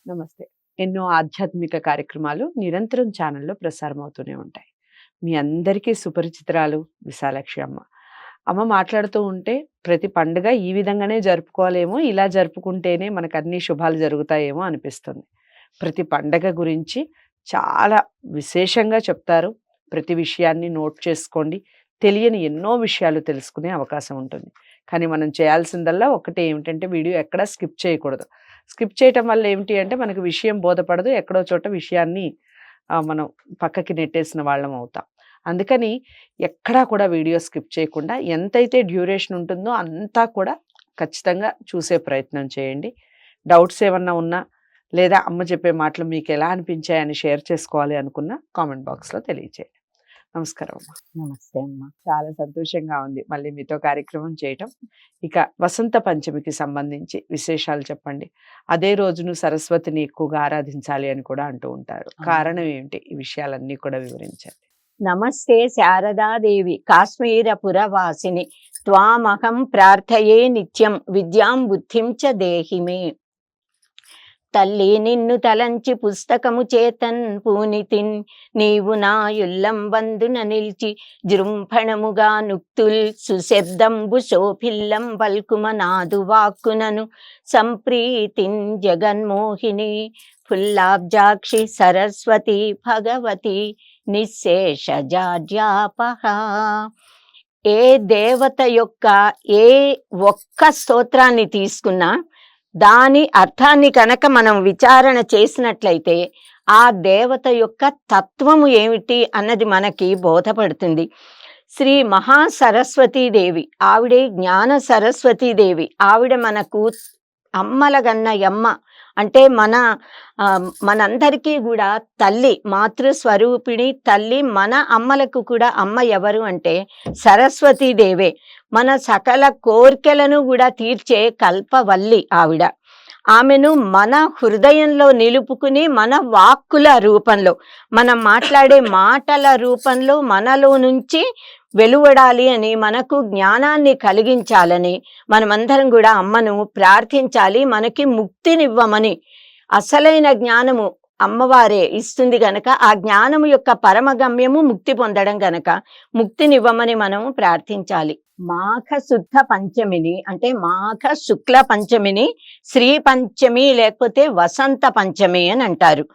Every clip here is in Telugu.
నమస్తే. ఎన్నో ఆధ్యాత్మిక కార్యక్రమాలు నిరంతరం ఛానల్‌లో ప్రసారం అవుతూనే ఉంటాయి. మీ అందరికీ సుపరిచితురాలు విశాలాక్షి అమ్మ. అమ్మ మాట్లాడుతూ ఉంటే ప్రతి పండుగ ఈ విధంగానే జరుపుకోవాలేమో, ఇలా జరుపుకుంటేనే మనకన్ని శుభాలు జరుగుతాయేమో అనిపిస్తుంది. ప్రతి పండగ గురించి చాలా విశేషంగా చెప్తారు. ప్రతి విషయాన్ని నోట్ చేసుకోండి. తెలియని ఎన్నో విషయాలు తెలుసుకునే అవకాశం ఉంటుంది. కానీ మనం చేయాల్సిందల్లా ఒకటే ఏమిటంటే వీడియో ఎక్కడా స్కిప్ చేయకూడదు. స్కిప్ చేయటం వల్ల ఏమిటి అంటే మనకు విషయం బోధపడదు. ఎక్కడో చోట విషయాన్ని మనం పక్కకి నెట్టేసిన వాళ్ళం అవుతాం. అందుకని ఎక్కడా కూడా వీడియో స్కిప్ చేయకుండా ఎంతైతే డ్యూరేషన్ ఉంటుందో అంతా కూడా ఖచ్చితంగా చూసే ప్రయత్నం చేయండి. డౌట్స్ ఏమన్నా ఉన్నా లేదా అమ్మ చెప్పే మాటలు మీకు ఎలా అనిపించాయని షేర్ చేసుకోవాలి అనుకున్న కామెంట్ బాక్స్‌లో తెలియజేయండి. నమస్కారం అమ్మ. నమస్తే అమ్మ. చాలా సంతోషంగా ఉంది మళ్ళీ మీతో కార్యక్రమం చేయటం. ఇక వసంత పంచమికి సంబంధించి విశేషాలు చెప్పండి. అదే రోజును సరస్వతిని ఎక్కువగా ఆరాధించాలి అని కూడా అంటూ ఉంటారు. కారణం ఏమిటి? ఈ విషయాలన్నీ కూడా వివరించండి. నమస్తే శారదాదేవి కాశ్మీరపురవాసిని త్వామహం ప్రార్థయే నిత్యం విద్యాం బుద్ధిం చ దేహి మే. తల్లి నిన్ను తలంచి పుస్తకము చేతన్ పూనితిన్ నీవు నా యుల్లం వందున నిల్చి జృంభణముగా నుక్తుల్ సుశబ్దంబు శోభిల్లం పల్కుమ నాదు వాక్కునను సంప్రీతిన్ జగన్మోహిని ఫుల్లాబ్జాక్షి సరస్వతి భగవతి నిశ్శేషజాడ్యాపహ. ఏ దేవత యొక్క ఏ ఒక్క స్తోత్రాన్ని తీసుకున్నా దాని అర్థాన్ని కనుక మనం విచారణ చేసినట్లయితే ఆ దేవత యొక్క తత్వము ఏమిటి అన్నది మనకి బోధపడుతుంది. శ్రీ మహాసరస్వతీదేవి, ఆవిడే జ్ఞాన సరస్వతీదేవి. ఆవిడ మనకు అమ్మలగన్నయమ్మ, అంటే మనందరికీ కూడా తల్లి, మాతృస్వరూపిణి తల్లి. మన అమ్మలకు కూడా అమ్మ ఎవరు అంటే సరస్వతీదేవే. మన సకల కోర్కెలను కూడా తీర్చే కల్పవల్లి ఆవిడ. ఆమెను మన హృదయంలో నిలుపుకుని మన వాక్కుల రూపంలో, మనం మాట్లాడే మాటల రూపంలో మనలో నుంచి వెలువడాలి అని, మనకు జ్ఞానాన్ని కలిగించాలని మనమందరం కూడా అమ్మను ప్రార్థించాలి. మనకి ముక్తినివ్వమని. అసలైన జ్ఞానము అమ్మవారే ఇస్తుంది గనక ఆ జ్ఞానము యొక్క పరమగమ్యము ముక్తి పొందడం గనక ముక్తినివ్వమని మనం ప్రార్థించాలి. మాఘ శుద్ధ పంచమిని అంటే మాఘ శుక్ల పంచమిని శ్రీ పంచమి లేకపోతే వసంత పంచమి అని అంటారు.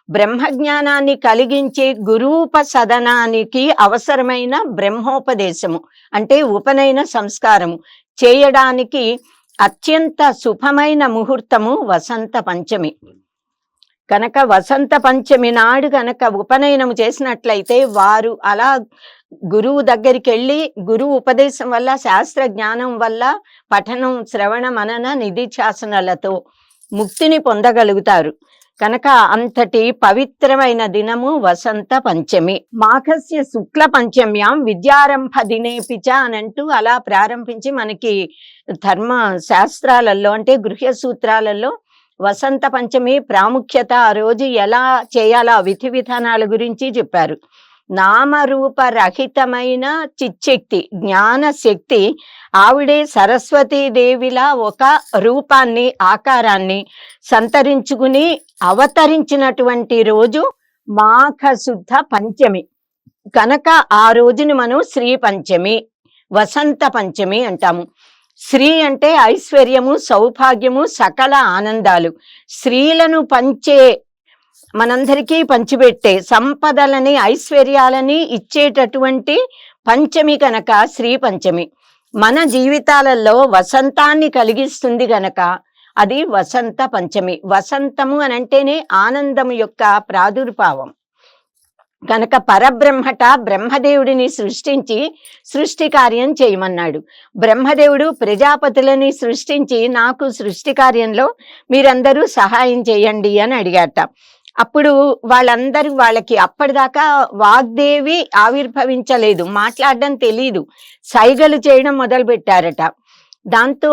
బ్రహ్మజ్ఞానాన్ని కలిగించే గురూపసదనానికి అవసరమైన బ్రహ్మోపదేశము అంటే ఉపనయన సంస్కారము చేయడానికి అత్యంత శుభమైన ముహూర్తము వసంత పంచమి. కనుక వసంత పంచమి నాడు కనుక ఉపనయనము చేసినట్లయితే వారు అలా గురువు దగ్గరికి వెళ్ళి గురువు ఉపదేశం వల్ల, శాస్త్ర జ్ఞానం వల్ల, పఠనం శ్రవణ మనన నిధిధ్యాసనలతో ముక్తిని పొందగలుగుతారు. కనుక అంతటి పవిత్రమైన దినము వసంత పంచమి. మాఘస్య శుక్ల పంచమ్యాం విద్యారంభ దినేపిచ అనంటూ అలా ప్రారంభించి మనకి ధర్మ శాస్త్రాలలో అంటే గృహ్య సూత్రాలలో వసంత పంచమి ప్రాముఖ్యత, ఆ రోజు ఎలా చేయాలో విధి విధానాల గురించి చెప్పారు. నామరూపరహితమైన చిచ్చక్తి, జ్ఞాన శక్తి ఆవిడే సరస్వతీదేవిలా ఒక రూపాన్ని, ఆకారాన్ని సంతరించుకుని అవతరించినటువంటి రోజు మాఘ శుద్ధ పంచమి. కనుక ఆ రోజుని మనం శ్రీ పంచమి, వసంత పంచమి అంటాము. శ్రీ అంటే ఐశ్వర్యము, సౌభాగ్యము, సకల ఆనందాలు. స్త్రీలను పంచే, మనందరికీ పంచిపెట్టే సంపదలని, ఐశ్వర్యాలని ఇచ్చేటటువంటి పంచమి కనుక శ్రీ పంచమి. మన జీవితాలలో వసంతాన్ని కలిగిస్తుంది గనక అది వసంత పంచమి. వసంతము అని అంటేనే ఆనందము యొక్క ప్రాదుర్భావం. కనుక పరబ్రహ్మట బ్రహ్మదేవుడిని సృష్టించి సృష్టి కార్యం చేయమన్నాడు. బ్రహ్మదేవుడు ప్రజాపతులని సృష్టించి నాకు సృష్టి కార్యంలో మీరందరూ సహాయం చేయండి అని అడిగాట. అప్పుడు వాళ్ళకి అప్పటిదాకా వాగ్దేవి ఆవిర్భవించలేదు, మాట్లాడడం తెలీదు, సైగలు చేయడం మొదలు పెట్టారట. దాంతో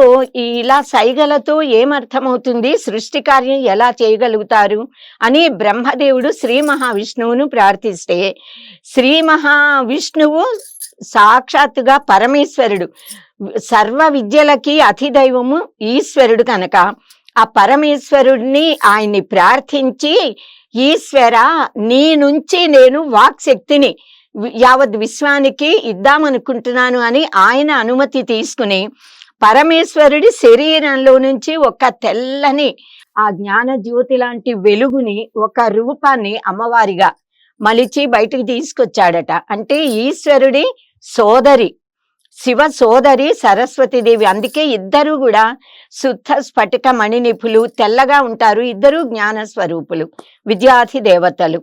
ఇలా సైగలతో ఏమర్థమవుతుంది, సృష్టి కార్యం ఎలా చేయగలుగుతారు అని బ్రహ్మదేవుడు శ్రీ మహావిష్ణువును ప్రార్థిస్తే, శ్రీ మహావిష్ణువు సాక్షాత్తుగా పరమేశ్వరుడు, సర్వ విద్యలకి అధిదైవము ఈశ్వరుడు కనుక ఆ పరమేశ్వరుడిని ఆయన్ని ప్రార్థించి, ఈశ్వర నీ నుంచి నేను వాక్ శక్తిని యావత్ విశ్వానికి ఇద్దామనుకుంటున్నాను అని ఆయన అనుమతి తీసుకుని పరమేశ్వరుడి శరీరంలో నుంచి ఒక తెల్లని ఆ జ్ఞాన జ్యోతి లాంటి వెలుగుని, ఒక రూపాన్ని అమ్మవారిగా మలిచి బయటికి తీసుకొచ్చాడట. అంటే ఈశ్వరుడి సోదరి, శివ సోదరి సరస్వతీదేవి. అందుకే ఇద్దరు కూడా శుద్ధ స్ఫటిక మణినిపులు, తెల్లగా ఉంటారు. ఇద్దరు జ్ఞాన స్వరూపులు, విద్యార్థి దేవతలు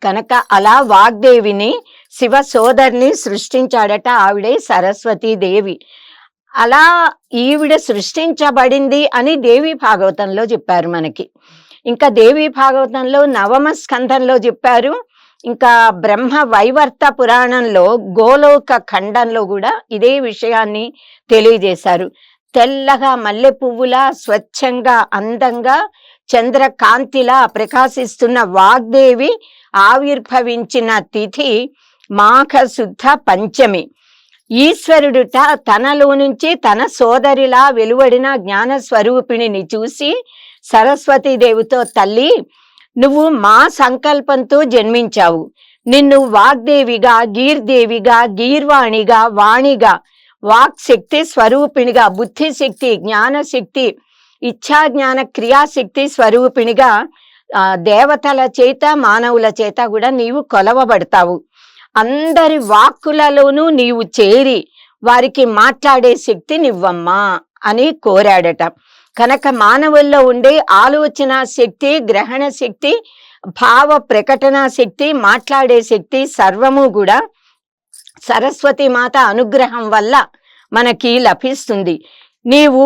కనుక అలా వాగ్దేవిని, శివ సోదరిని సృష్టించాడట. ఆవిడే సరస్వతీదేవి. అలా ఈవిడ సృష్టించబడింది అని దేవి భాగవతంలో చెప్పారు మనకి. ఇంకా దేవి భాగవతంలో 9వ స్కంధంలో చెప్పారు. ఇంకా బ్రహ్మ వైవర్త పురాణంలో గోలోక ఖండంలో కూడా ఇదే విషయాన్ని తెలియజేశారు. తెల్లగా మల్లె పువ్వులా స్వచ్ఛంగా అందంగా చంద్రకాంతిలా ప్రకాశిస్తున్న వాగ్దేవి ఆవిర్భవించిన తిథి మాఘ శుద్ధ పంచమి. ఈశ్వరుడుట తనలో నుంచి తన సోదరిలా వెలువడిన జ్ఞాన స్వరూపిణిని చూసి సరస్వతీదేవితో, తల్లి నువ్వు మా సంకల్పంతో జన్మించావు. నిన్ను వాగ్దేవిగా, గీర్దేవిగా, గీర్వాణిగా, వాణిగా, వాక్ శక్తి స్వరూపిణిగా, బుద్ధిశక్తి, జ్ఞానశక్తి, ఇచ్ఛాజ్ఞాన క్రియాశక్తి స్వరూపిణిగా దేవతల చేత మానవుల చేత కూడా నీవు కొలవబడతావు. అందరి వాక్కులలోనూ నీవు చేరి వారికి మాట్లాడే శక్తి నివ్వమ్మా అని కోరాడట. కనుక మానవుల్లో ఉండే ఆలోచన శక్తి, గ్రహణ శక్తి, భావ ప్రకటన శక్తి, మాట్లాడే శక్తి సర్వము కూడా సరస్వతి మాత అనుగ్రహం వల్ల మనకి లభిస్తుంది. నీవు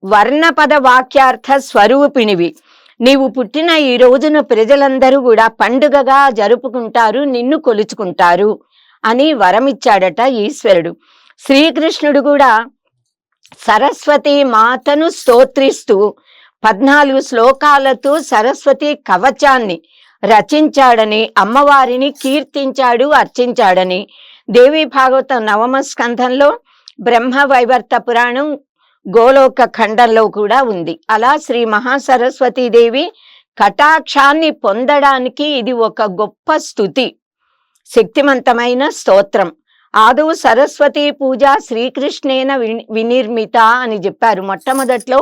వర్ణపద వాక్యార్థ స్వరూపిణివి. నీవు పుట్టిన ఈ రోజున ప్రజలందరూ కూడా పండుగగా జరుపుకుంటారు, నిన్ను కొలుచుకుంటారు అని వరమిచ్చాడట ఈశ్వరుడు. శ్రీకృష్ణుడు కూడా సరస్వతి మాతను స్తోత్రిస్తూ 14 శ్లోకాలతో సరస్వతి కవచాన్ని రచించాడని, అమ్మవారిని కీర్తించాడు, అర్చించాడని దేవి భాగవతం 9వ స్కంధంలో, బ్రహ్మ వైవర్త పురాణం గోలోక ఖండంలో కూడా ఉంది. అలా శ్రీ మహాసరస్వతీదేవి కటాక్షాన్ని పొందడానికి ఇది ఒక గొప్ప స్తుతి, శక్తివంతమైన స్తోత్రం. ఆదౌ సరస్వతి పూజ శ్రీకృష్ణేన వినిర్మిత అని చెప్పారు. మొట్టమొదట్లో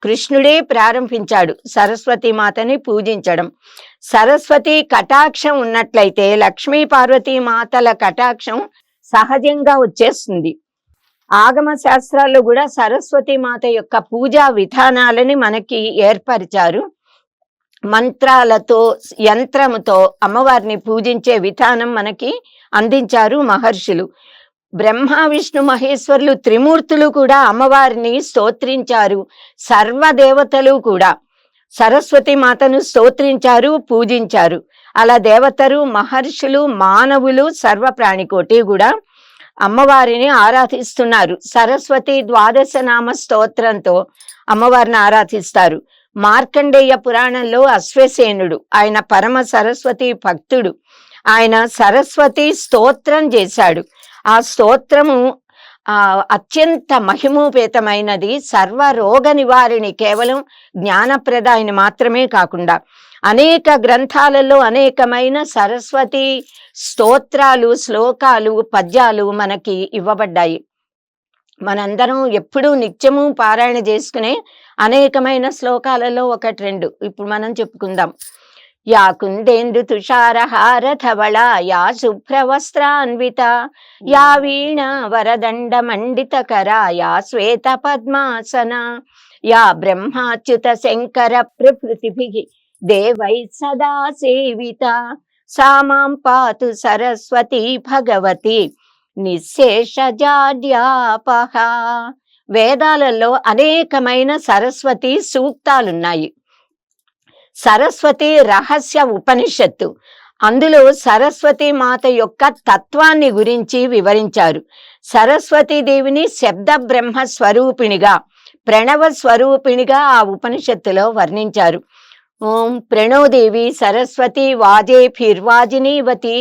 కృష్ణుడే ప్రారంభించాడు సరస్వతి మాతని పూజించడం. సరస్వతి కటాక్షం ఉన్నట్లయితే లక్ష్మీ పార్వతీ మాతల కటాక్షం సహజంగా వచ్చేస్తుంది. ఆగమ శాస్త్రాల్లో కూడా సరస్వతి మాత యొక్క పూజా విధానాలని మనకి ఏర్పరిచారు. మంత్రాలతో, యంత్రముతో అమ్మవారిని పూజించే విధానం మనకి అందించారు మహర్షులు. బ్రహ్మ విష్ణు మహేశ్వరులు త్రిమూర్తులు కూడా అమ్మవారిని స్తోత్రించారు. సర్వదేవతలు కూడా సరస్వతి మాతను స్తోత్రించారు, పూజించారు. అలా దేవతలు, మహర్షులు, మానవులు, సర్వ ప్రాణికోటి కూడా అమ్మవారిని ఆరాధిస్తున్నారు. సరస్వతి ద్వాదశ నామ స్తోత్రంతో అమ్మవారిని ఆరాధిస్తారు. మార్కండేయ పురాణంలో అశ్వసేనుడు, ఆయన పరమ సరస్వతి భక్తుడు, ఆయన సరస్వతి స్తోత్రం చేశాడు. ఆ స్తోత్రము అత్యంత మహిమోపేతమైనది. సర్వ రోగ నివారిణి, కేవలం జ్ఞానప్రదాయిని మాత్రమే కాకుండా అనేక గ్రంథాలలో అనేకమైన సరస్వతి స్తోత్రాలు, శ్లోకాలు, పద్యాలు మనకి ఇవ్వబడ్డాయి. మనందరం ఎప్పుడూ నిత్యము పారాయణ చేసుకునే అనేకమైన శ్లోకాలలో 1-2 ఇప్పుడు మనం చెప్పుకుందాం. యా కుందేందు తుషారహార ధవళ, యా శుభ్రవస్త్రాన్విత, యా వీణ వరదండ మండిత కర, యా శ్వేత పద్మాసన, యా బ్రహ్మాచ్యుత శంకర ప్రభృతిభిః దేవై సదా సేవిత, సా మాం పాతు సరస్వతి భగవతి నిశ్శేషజాడ్యాపహ. వేదాలలో అనేకమైన సరస్వతి సూక్తాలున్నాయి. సరస్వతి రహస్య ఉపనిషత్తు, అందులో సరస్వతి మాత యొక్క తత్వాన్ని గురించి వివరించారు. సరస్వతీదేవిని శబ్ద బ్రహ్మ స్వరూపిణిగా, ప్రణవ స్వరూపిణిగా ఆ ఉపనిషత్తులో వర్ణించారు. ఓం ప్రణోదేవి సరస్వతి వాజేభిర్వాజినీవతి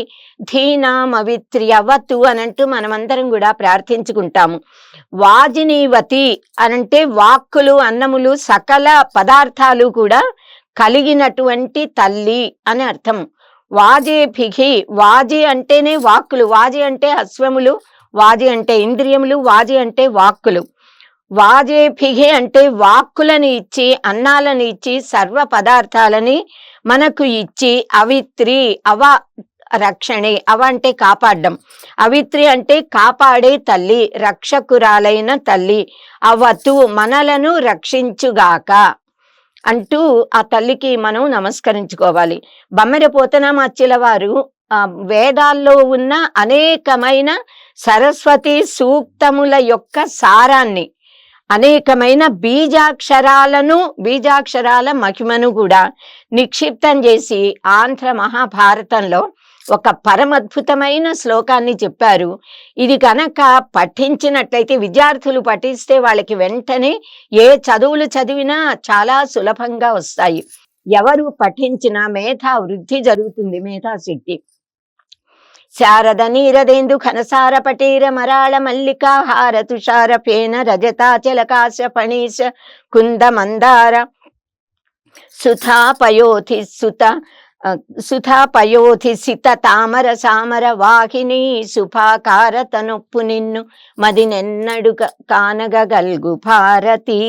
ధీనామవిత్ర్యవతు అనంటూ మనమందరం కూడా ప్రార్థించుకుంటాము. వాజినీవతి అనంటే వాక్కులు, అన్నములు, సకల పదార్థాలు కూడా కలిగినటువంటి తల్లి అని అర్థం. వాజేభిహి, వాజి అంటేనే వాక్కులు, వాజి అంటే అశ్వములు, వాజి అంటే ఇంద్రియములు, వాజి అంటే వాక్కులు. వాజేభిహి అంటే వాక్కులను ఇచ్చి, అన్నాలను ఇచ్చి, సర్వ పదార్థాలని మనకు ఇచ్చి, అవిత్రి అవ రక్షణే, అవ అంటే కాపాడడం, అవిత్రి అంటే కాపాడే తల్లి, రక్షకురాలైన తల్లి. అవతు మనలను రక్షించుగాక అంటూ ఆ తల్లికి మనం నమస్కరించుకోవాలి. బమ్మెర పోతనామాచ్యుల వారు వేదాల్లో ఉన్న అనేకమైన సరస్వతి సూక్తముల యొక్క సారాన్ని, అనేకమైన బీజాక్షరాల మహిమను కూడా నిక్షిప్తం చేసి ఆంధ్ర మహాభారతంలో ఒక పరమద్భుతమైన శ్లోకాన్ని చెప్పారు. ఇది కనుక పఠించినట్లయితే, విద్యార్థులు పఠిస్తే వాళ్ళకి వెంటనే ఏ చదువులు చదివినా చాలా సులభంగా వస్తాయి. ఎవరు పఠించినా మేధా వృద్ధి జరుగుతుంది, మేధాశక్తి. శారద నీరదేందు ఘనసార పటీర మరాళ మల్లికాహార తుషార ఫేన రజతాచలకాశ ఫణీశ కుంద మందార సుధాపయోధి సిత తామర సామర వాహిని శుభాకార తనొప్పు నిన్ను మదినెన్నడు కానగల్గు భారతి.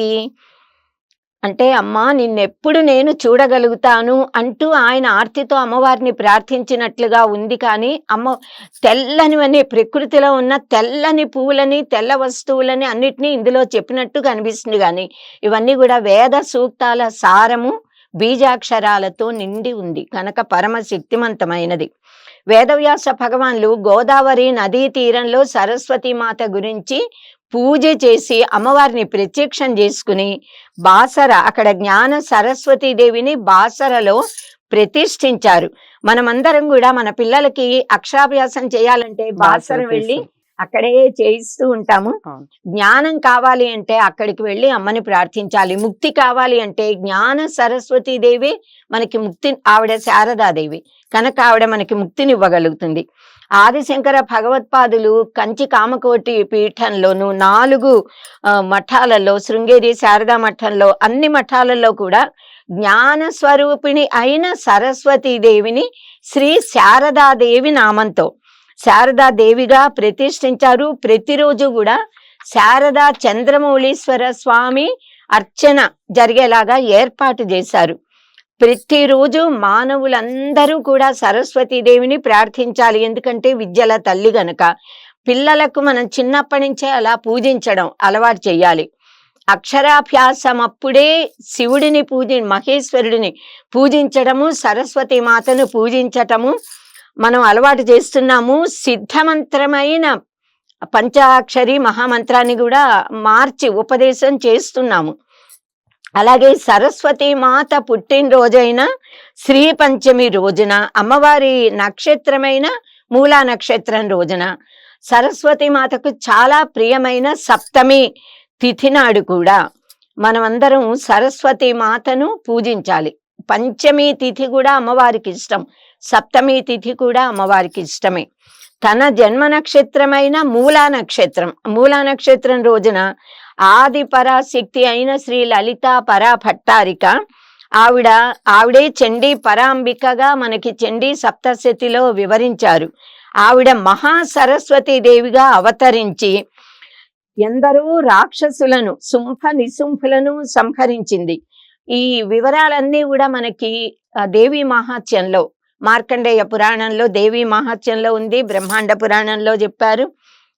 అంటే అమ్మా నిన్నెప్పుడు నేను చూడగలుగుతాను అంటూ ఆయన ఆర్తితో అమ్మవారిని ప్రార్థించినట్లుగా ఉంది. కానీ అమ్మ తెల్లనివన్నీ, ప్రకృతిలో ఉన్న తెల్లని పువ్వులని, తెల్ల వస్తువులని అన్నిటినీ ఇందులో చెప్పినట్టు కనిపిస్తుంది. కానీ ఇవన్నీ కూడా వేద సూక్తాల సారము, బీజాక్షరాలతో నిండి ఉంది కనుక పరమ శక్తిమంతమైనది. వేదవ్యాస భగవాన్లు గోదావరి నదీ తీరంలో సరస్వతి మాత గురించి పూజ చేసి అమ్మవారిని ప్రత్యక్షం చేసుకుని బాసర, అక్కడ జ్ఞాన సరస్వతీ దేవిని బాసరలో ప్రతిష్ఠించారు. మనమందరం కూడా మన పిల్లలకి అక్షరాభ్యాసం చేయాలంటే బాసర వెళ్ళి అక్కడే చేయిస్తూ ఉంటాము. జ్ఞానం కావాలి అంటే అక్కడికి వెళ్ళి అమ్మని ప్రార్థించాలి. ముక్తి కావాలి అంటే జ్ఞాన సరస్వతీ దేవి మనకి ముక్తి, ఆవిడ శారదాదేవి కనుక ఆవిడ మనకి ముక్తినివ్వగలుగుతుంది. ఆదిశంకర భగవత్పాదులు కంచి కామకోటి పీఠంలోను 4 మఠాలలో, శృంగేరి శారదా మఠంలో, అన్ని మఠాలలో కూడా జ్ఞాన స్వరూపిణి అయిన సరస్వతీదేవిని శ్రీ శారదాదేవి నామంతో శారదాదేవిగా ప్రతిష్ఠించారు. ప్రతిరోజు కూడా శారదా చంద్రమౌళీశ్వర స్వామి అర్చన జరిగేలాగా ఏర్పాటు చేశారు. ప్రతిరోజు మానవులందరూ కూడా సరస్వతీదేవిని ప్రార్థించాలి. ఎందుకంటే విద్యల తల్లి గనక పిల్లలకు మనం చిన్నప్పటి నుంచే అలా పూజించడం అలవాటు చేయాలి. అక్షరాభ్యాసం అప్పుడే శివుడిని మహేశ్వరుడిని పూజించడము, సరస్వతి మాతను పూజించటము మనం అలవాటు చేస్తున్నాము. సిద్ధమంత్రమైన పంచాక్షరి మహామంత్రాన్ని కూడా మార్చి ఉపదేశం చేస్తున్నాము. అలాగే సరస్వతి మాత పుట్టినరోజైన శ్రీ పంచమి రోజున, అమ్మవారి నక్షత్రమైన మూలా నక్షత్రం రోజున, సరస్వతి మాతకు చాలా ప్రియమైన సప్తమి తిథి నాడు కూడా మనమందరం సరస్వతి మాతను పూజించాలి. పంచమి తిథి కూడా అమ్మవారికి ఇష్టం, సప్తమి తిథి కూడా అమ్మవారికి ఇష్టమే. తన జన్మ నక్షత్రమైన మూలా నక్షత్రం రోజున ఆది పరాశక్తి అయిన శ్రీ లలితా పరాభట్టారిక, ఆవిడే చండీ పరాంబికగా మనకి చండీ సప్తశతిలో వివరించారు. ఆవిడ మహాసరస్వతీ దేవిగా అవతరించి ఎందరో రాక్షసులను, నిశుంభులను సంహరించింది. ఈ వివరాలన్నీ కూడా మనకి దేవి మహాత్యంలో, మార్కండేయ పురాణంలో దేవి మహాత్యంలో ఉంది, బ్రహ్మాండ పురాణంలో చెప్పారు.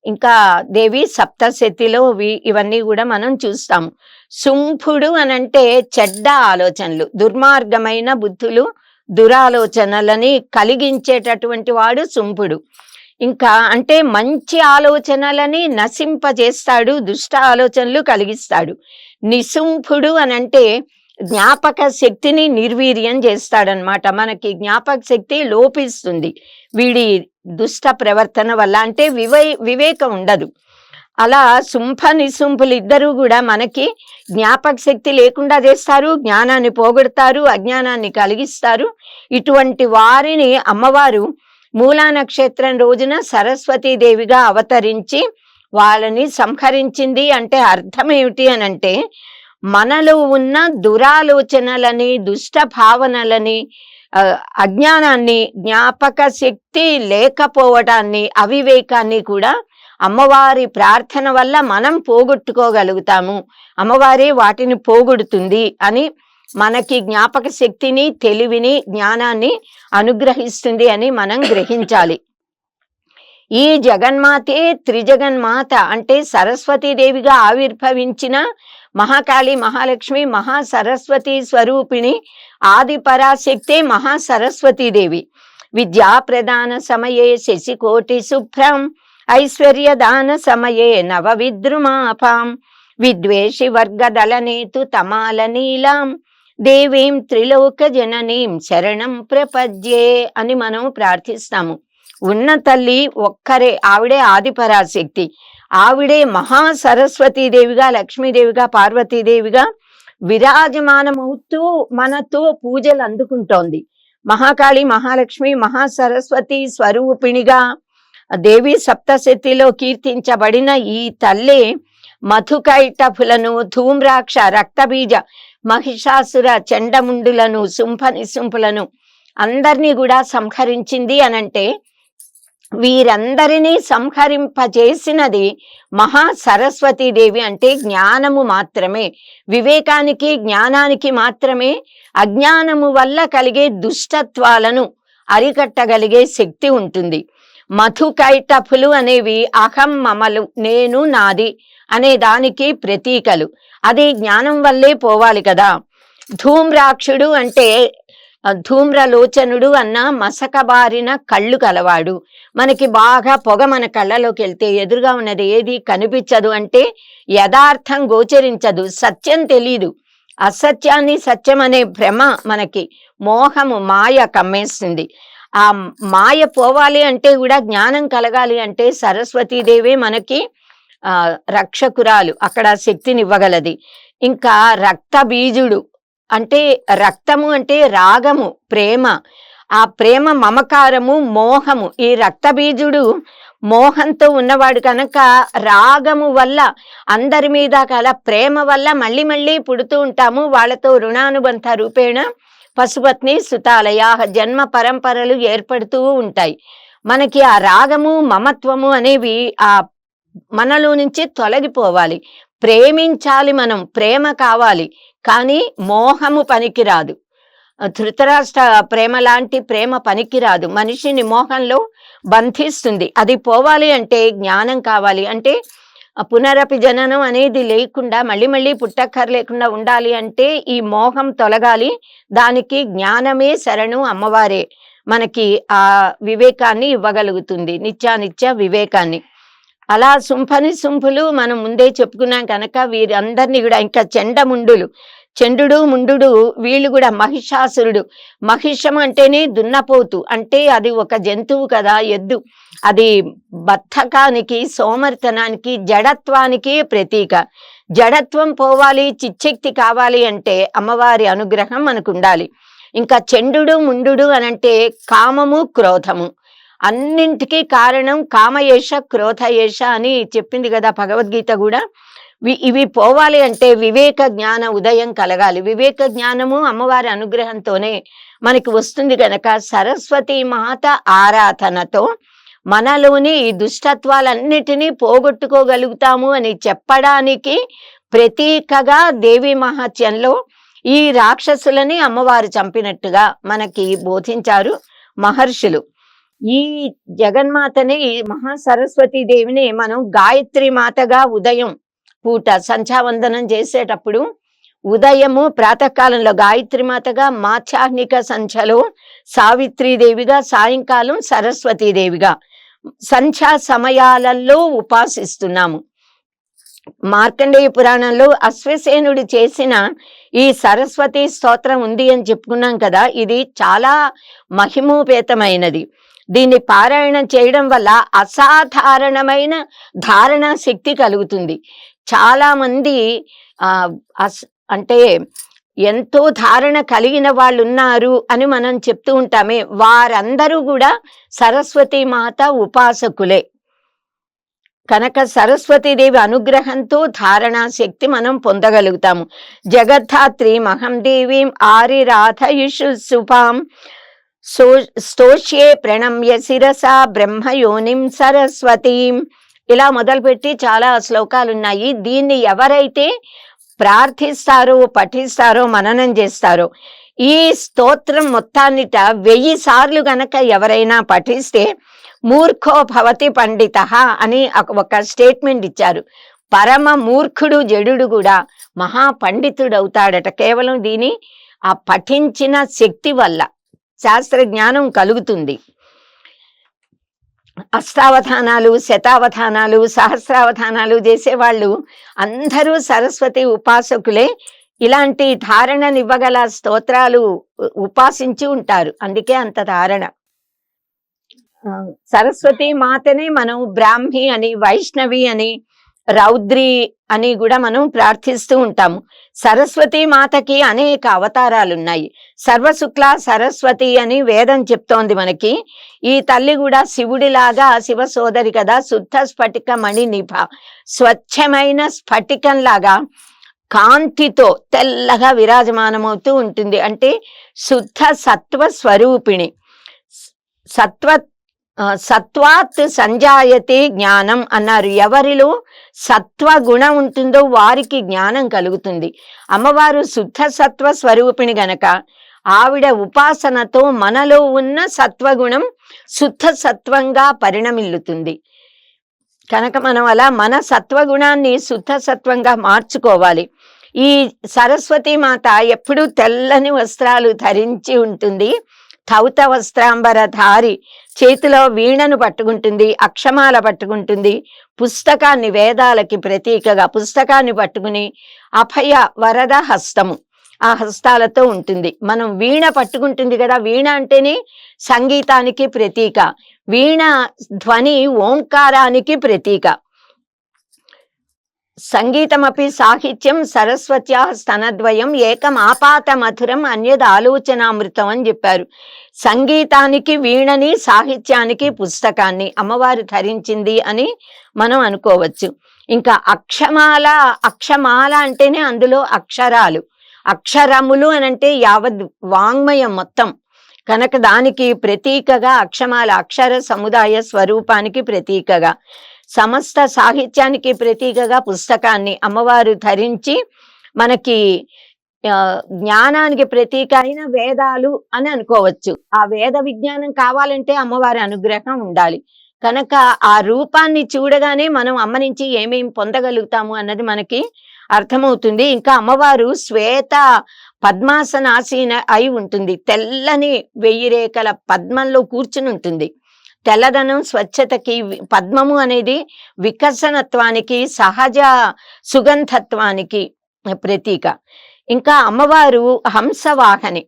ఇంకా దేవి సప్తశతిలో ఇవన్నీ కూడా మనం చూస్తాము. శుంభుడు అనంటే చెడ్డ ఆలోచనలు, దుర్మార్గమైన బుద్ధులు, దురాలోచనలని కలిగించేటటువంటి వాడు శుంభుడు. ఇంకా అంటే మంచి ఆలోచనలని నశింపజేస్తాడు, దుష్ట ఆలోచనలు కలిగిస్తాడు. నిశుంభుడు అనంటే జ్ఞాపక శక్తిని నిర్వీర్యం చేస్తాడనమాట. మనకి జ్ఞాపక శక్తి లోపిస్తుంది వీడి దుష్ట ప్రవర్తన వల్ల. అంటే వివేకం ఉండదు. అలా శుంభ నిశుంభులు ఇద్దరు కూడా మనకి జ్ఞాపక శక్తి లేకుండా చేస్తారు, జ్ఞానాన్ని పోగొడతారు, అజ్ఞానాన్ని కలిగిస్తారు. ఇటువంటి వారిని అమ్మవారు మూలా నక్షత్రం రోజున సరస్వతీదేవిగా అవతరించి వాళ్ళని సంహరించింది. అంటే అర్థం ఏమిటి అని అంటే, మనలో ఉన్న దురాలోచనలని, దుష్ట భావనలని, అజ్ఞానాన్ని, జ్ఞాపక శక్తి లేకపోవడాన్ని, అవివేకాన్ని కూడా అమ్మవారి ప్రార్థన వల్ల మనం పోగొట్టుకోగలుగుతాము. అమ్మవారే వాటిని పోగొడుతుంది అని, మనకి జ్ఞాపక శక్తిని, తెలివిని, జ్ఞానాన్ని అనుగ్రహిస్తుంది అని మనం గ్రహించాలి. ఈ జగన్మాతే త్రిజగన్మాత అంటే సరస్వతీదేవిగా ఆవిర్భవించిన మహాకాళి, మహాలక్ష్మి, మహాసరస్వతి స్వరూపిణి ఆది పరాశక్తే మహాసరస్వతీదేవి. విద్యా ప్రదాన సమయే శశికోటి శుభ్రం ఐశ్వర్యదాన సమయే నవ విద్రుమాపాం విద్వేషి వర్గదళనేతు తమాల నీలాం దేవీం త్రిలోక జననీం శరణం ప్రపద్యే అని మనం ప్రార్థిస్తాము. ఉన్న తల్లి ఒక్కరే, ఆవిడే ఆది పరాశక్తి. ఆవిడే మహాసరస్వతీదేవిగా, లక్ష్మీదేవిగా, పార్వతీదేవిగా విరాజమానమవుతూ మనతో పూజలు అందుకుంటోంది. మహాకాళి, మహాలక్ష్మి, మహాసరస్వతి స్వరూపిణిగా దేవి సప్తశతిలో కీర్తించబడిన ఈ తల్లి మధుకైటఫులను, ధూమ్రాక్ష, రక్తబీజ, మహిషాసుర, చండముండులను, శుంభ నిశుంభులను అందరినీ కూడా సంహరించింది అనంటే, వీరందరినీ సంహరింపజేసినది మహాసరస్వతీదేవి. అంటే జ్ఞానము మాత్రమే, వివేకానికి, జ్ఞానానికి మాత్రమే అజ్ఞానము వల్ల కలిగే దుష్టత్వాలను అరికట్టగలిగే శక్తి ఉంటుంది. మధుకైటఫులు అనేవి అహం మమలు, నేను నాది అనే దానికి ప్రతీకలు. అది జ్ఞానం వల్లే పోవాలి కదా. ధూమ్రాక్షుడు అంటే ధూమ్రలోచనుడు అన్న మసకబారిన కళ్ళు కలవాడు. మనకి బాగా పొగ మన కళ్ళలోకి వెళ్తే ఎదురుగా ఉన్నది ఏది కనిపించదు, అంటే యథార్థం గోచరించదు, సత్యం తెలీదు. అసత్యాన్ని సత్యం అనే భ్రమ మనకి, మోహము, మాయ కమ్మేస్తుంది. ఆ మాయ పోవాలి అంటే కూడా జ్ఞానం కలగాలి అంటే సరస్వతీదేవే మనకి రక్షకురాలు, అక్కడ శక్తిని ఇవ్వగలది. ఇంకా రక్త బీజుడు అంటే, రక్తము అంటే రాగము, ప్రేమ, ఆ ప్రేమ మమకారము, మోహము. ఈ రక్త బీజుడు మోహంతో ఉన్నవాడు కనుక రాగము వల్ల అందరి మీద కల ప్రేమ వల్ల మళ్ళీ మళ్ళీ పుడుతూ ఉంటాము. వాళ్ళతో రుణానుబంధ రూపేణ పశుపత్ని సుతాలయ జన్మ పరంపరలు ఏర్పడుతూ ఉంటాయి. మనకి ఆ రాగము, మమత్వము అనేవి ఆ మనలో నుంచి తొలగిపోవాలి. ప్రేమించాలి, మనం ప్రేమ కావాలి, కానీ మోహము పనికిరాదు. ధృతరాష్ట్ర ప్రేమ లాంటి ప్రేమ పనికిరాదు, మనిషిని మోహంలో బంధిస్తుంది. అది పోవాలి అంటే జ్ఞానం కావాలి. అంటే పునరపి జననం అనేది లేకుండా, మళ్ళీ మళ్ళీ పుట్టక్కర్ లేకుండా ఉండాలి అంటే ఈ మోహం తొలగాలి. దానికి జ్ఞానమే శరణు, అమ్మవారే మనకి ఆ వివేకాన్ని ఇవ్వగలుగుతుంది, నిత్యానిత్య వివేకాన్ని. అలా శుంభని శుంభులు మనం ముందే చెప్పుకున్నాం కనుక వీరందరినీ కూడా, ఇంకా చండముండులు, చండు ముండు వీళ్ళు కూడా మహిషాసురుడు. మహిషం అంటేనే దున్నపోతు, అంటే అది ఒక జంతువు కదా, ఎద్దు. అది బద్ధకానికి, సోమర్తనానికి, జడత్వానికి ప్రతీక. జడత్వం పోవాలి, చిచ్చక్తి కావాలి అంటే అమ్మవారి అనుగ్రహం మనకు ఉండాలి. ఇంకా చండు ముండు అనంటే కామము, క్రోధము, అన్నింటికీ కారణం కామయేష క్రోధయేష అని చెప్పింది కదా భగవద్గీత కూడా. ఇవి పోవాలి అంటే వివేక జ్ఞాన ఉదయం కలగాలి. వివేక జ్ఞానము అమ్మవారి అనుగ్రహంతోనే మనకి వస్తుంది కనుక సరస్వతి మాత ఆరాధనతో మనలోని ఈ దుష్టత్వాలన్నిటినీ పోగొట్టుకోగలుగుతాము అని చెప్పడానికి ప్రతీకగా దేవి మహాత్యంలో ఈ రాక్షసులని అమ్మవారు చంపినట్టుగా మనకి బోధించారు మహర్షులు. ఈ జగన్మాతని, ఈ మహాసరస్వతీ దేవిని మనం గాయత్రి మాతగా ఉదయం పూట సంధ్యావందనం చేసేటప్పుడు ఉదయము ప్రాతకాలంలో గాయత్రి మాతగా, మాధ్యాహ్నిక సంధ్యలో సావిత్రీదేవిగా, సాయంకాలం సరస్వతీదేవిగా సంధ్యా సమయాలలో ఉపాసిస్తున్నాము. మార్కండేయ పురాణంలో అశ్వసేనుడు చేసిన ఈ సరస్వతి స్తోత్రం ఉంది అని చెప్పుకున్నాం కదా. ఇది చాలా మహిమోపేతమైనది. దీన్ని పారాయణం చేయడం వల్ల అసాధారణమైన ధారణ శక్తి కలుగుతుంది. చాలా మంది అంటే ఎంతో ధారణ కలిగిన వాళ్ళు ఉన్నారు అని మనం చెప్తూ ఉంటామే, వారందరూ కూడా సరస్వతీ మాత ఉపాసకులే. కనుక సరస్వతీదేవి అనుగ్రహంతో ధారణా శక్తి మనం పొందగలుగుతాము. జగద్ధాత్రి మహం దేవీం ఆరిరాధయుషు శుభాం స్తోష్యే ప్రణమ్య శిరసా బ్రహ్మయోనిం సరస్వతీం. ఇలా మొదలుపెట్టి చాలా శ్లోకాలు ఉన్నాయి. దీన్ని ఎవరైతే ప్రార్థిస్తారో, పఠిస్తారో, మననం చేస్తారో, ఈ స్తోత్రం మొత్తాన్నిట 1000 సార్లు గనక ఎవరైనా పఠిస్తే మూర్ఖో భవతి పండిత అని ఒక స్టేట్మెంట్ ఇచ్చారు. పరమ మూర్ఖుడు జడుడు కూడా మహా పండితుడు అవుతాడట. కేవలం దీని ఆ పఠించిన శక్తి వల్ల శాస్త్ర జ్ఞానం కలుగుతుంది. అష్టావధానాలు, శతావధానాలు, సహస్రావధానాలు చేసేవాళ్ళు అందరూ సరస్వతి ఉపాసకులే. ఇలాంటి ధారణనివ్వగల స్తోత్రాలు ఉపాసించి ఉంటారు, అందుకే అంత ధారణ. సరస్వతి మాతనే మనం బ్రాహ్మి అని, వైష్ణవి అని, రౌద్రి అని కూడా మనం ప్రార్థిస్తూ ఉంటాము. సరస్వతి మాతకి అనేక అవతారాలు ఉన్నాయి. సర్వశుక్ల సరస్వతి అని వేదం చెప్తోంది మనకి. ఈ తల్లి కూడా శివుడిలాగా శివ సోదరి కదా. శుద్ధ స్ఫటిక మణి నిభ, స్వచ్ఛమైన స్ఫటికంలాగా కాంతితో తెల్లగా విరాజమానమవుతూ ఉంటుంది. అంటే శుద్ధ సత్వ స్వరూపిణి. సత్వాత్ సంజాయతే జ్ఞానం అన్నారు. ఎవరిలో సత్వగుణం ఉంటుందో వారికి జ్ఞానం కలుగుతుంది. అమ్మవారు శుద్ధ సత్వ స్వరూపిణి గనక ఆవిడ ఉపాసనతో మనలో ఉన్న సత్వగుణం శుద్ధ సత్వంగా పరిణమిల్లుతుంది. కనుక మనం అలా మన సత్వగుణాన్ని శుద్ధ సత్వంగా మార్చుకోవాలి. ఈ సరస్వతి మాత ఎప్పుడూ తెల్లని వస్త్రాలు ధరించి ఉంటుంది. ధౌత వస్త్రాంబర ధారి, చేతిలో వీణను పట్టుకుంటుంది, అక్షమాల పట్టుకుంటుంది, పుస్తకాన్ని, వేదాలకి ప్రతీకగా పుస్తకాన్ని పట్టుకుని అభయ వరద హస్తము, ఆ హస్తాలతో ఉంటుంది. మనం వీణ పట్టుకుంటుంది కదా, వీణ అంటేనే సంగీతానికి ప్రతీక. వీణ ధ్వని ఓంకారానికి ప్రతీక. సంగీతమపి సాహిత్యం సరస్వత్యా స్తనద్వయం ఏకం ఆపాత మధురం అన్యద్ ఆలోచనామృతం అని చెప్పారు. సంగీతానికి వీణని, సాహిత్యానికి పుస్తకాన్ని అమ్మవారు ధరించింది అని మనం అనుకోవచ్చు. ఇంకా అక్షమాల అంటేనే అందులో అక్షరాలు, అక్షరములు అని అంటే యావత్ వాంగ్మయం మొత్తం. కనుక దానికి ప్రతీకగా అక్షమాల, అక్షర సముదాయ స్వరూపానికి ప్రతీకగా, సమస్త సాహిత్యానికి ప్రతీకగా పుస్తకాన్ని అమ్మవారు ధరించి మనకి జ్ఞానానికి ప్రతీక అయిన వేదాలు అని అనుకోవచ్చు. ఆ వేద విజ్ఞానం కావాలంటే అమ్మవారి అనుగ్రహం ఉండాలి. కనుక ఆ రూపాన్ని చూడగానే మనం అమ్మ నుంచి ఏమేం పొందగలుగుతాము అన్నది మనకి అర్థమవుతుంది. ఇంకా అమ్మవారు శ్వేత పద్మాసనాసీన అయి ఉంటుంది. తెల్లని 1000 రేఖల పద్మంలో కూర్చుని ఉంటుంది. తెల్లదనం స్వచ్ఛతకి, పద్మము అనేది వికసనత్వానికి, సహజ సుగంధత్వానికి ప్రతీక. ఇంకా అమ్మవారు హంసవాహని.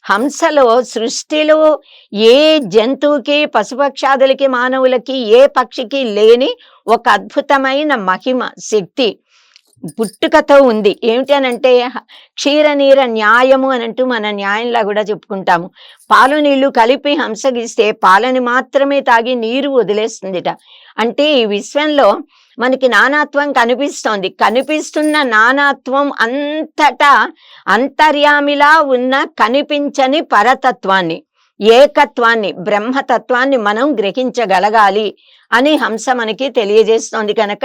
హంసలో సృష్టిలో ఏ జంతువుకి, పశుపక్షాదులకి, మానవులకి, ఏ పక్షికి లేని ఒక అద్భుతమైన మహిమ శక్తి పుట్టుకతో ఉంది. ఏమిటి అనంటే క్షీరనీర న్యాయము అని అంటూ మన న్యాయంలా కూడా చెప్పుకుంటాము. పాలు నీళ్లు కలిపి హంసగిస్తే పాలని మాత్రమే తాగి నీరు వదిలేస్తుందిట. అంటే ఈ విశ్వంలో మనకి నానాత్వం కనిపిస్తోంది. కనిపిస్తున్న నానాత్వం అంతటా అంతర్యామిలా ఉన్న కనిపించని పరతత్వాన్ని, ఏకత్వాన్ని, బ్రహ్మతత్వాన్ని మనం గ్రహించగలగాలి అని హంస మనకి తెలియజేస్తోంది. కనుక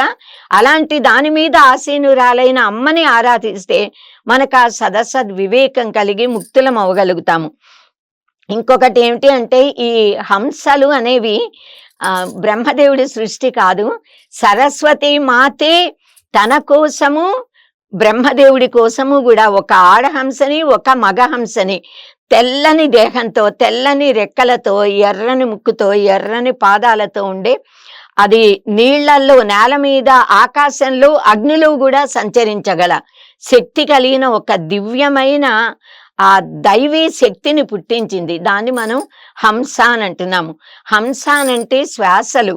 అలాంటి దాని మీద ఆసీనురాలైన అమ్మని ఆరాధిస్తే మనకు ఆ సదసద్ వివేకం కలిగి ముక్తులం అవ్వగలుగుతాము. ఇంకొకటి ఏమిటి అంటే ఈ హంసలు అనేవి బ్రహ్మదేవుడి సృష్టి కాదు. సరస్వతి మాతే తన కోసము, బ్రహ్మదేవుడి కోసము కూడా ఒక ఆడహంసని, ఒక మగ హంసని తెల్లని దేహంతో, తెల్లని రెక్కలతో, ఎర్రని ముక్కుతో, ఎర్రని పాదాలతో ఉండే, అది నీళ్లల్లో, నేల మీద, ఆకాశంలో, అగ్నిలో కూడా సంచరించగల శక్తి కలిగిన ఒక దివ్యమైన ఆ దైవీ శక్తిని పుట్టించింది. దాన్ని మనం హంస అని అంటున్నాము. హంస అనంటే శ్వాసలు,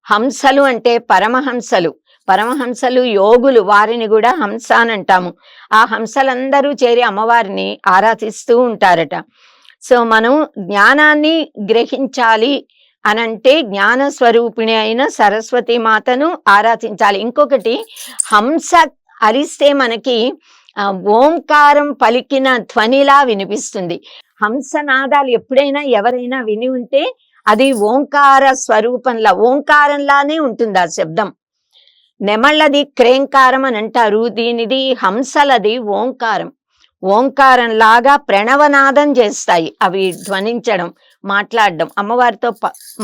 హంసలు అంటే పరమహంసలు, పరమహంసలు యోగులు, వారిని కూడా హంస అని అంటాము. ఆ హంసలందరూ చేరి అమ్మవారిని ఆరాధిస్తూ ఉంటారట. సో మనం జ్ఞానాన్ని గ్రహించాలి అనంటే జ్ఞాన స్వరూపిణి అయిన సరస్వతి మాతను ఆరాధించాలి. ఇంకొకటి, హంస అరిస్తే మనకి ఓంకారం పలికిన ధ్వనిలా వినిపిస్తుంది. హంసనాదాలు ఎప్పుడైనా ఎవరైనా విని ఉంటే అది ఓంకార స్వరూపంలా, ఓంకారంలానే ఉంటుంది ఆ శబ్దం. నెమళ్ళది క్రేంకారం అని అంటారు, దీనిది హంసలది ఓంకారం. ఓంకారం లాగా ప్రణవనాదం చేస్తాయి అవి, ధ్వనించడం, మాట్లాడడం, అమ్మవారితో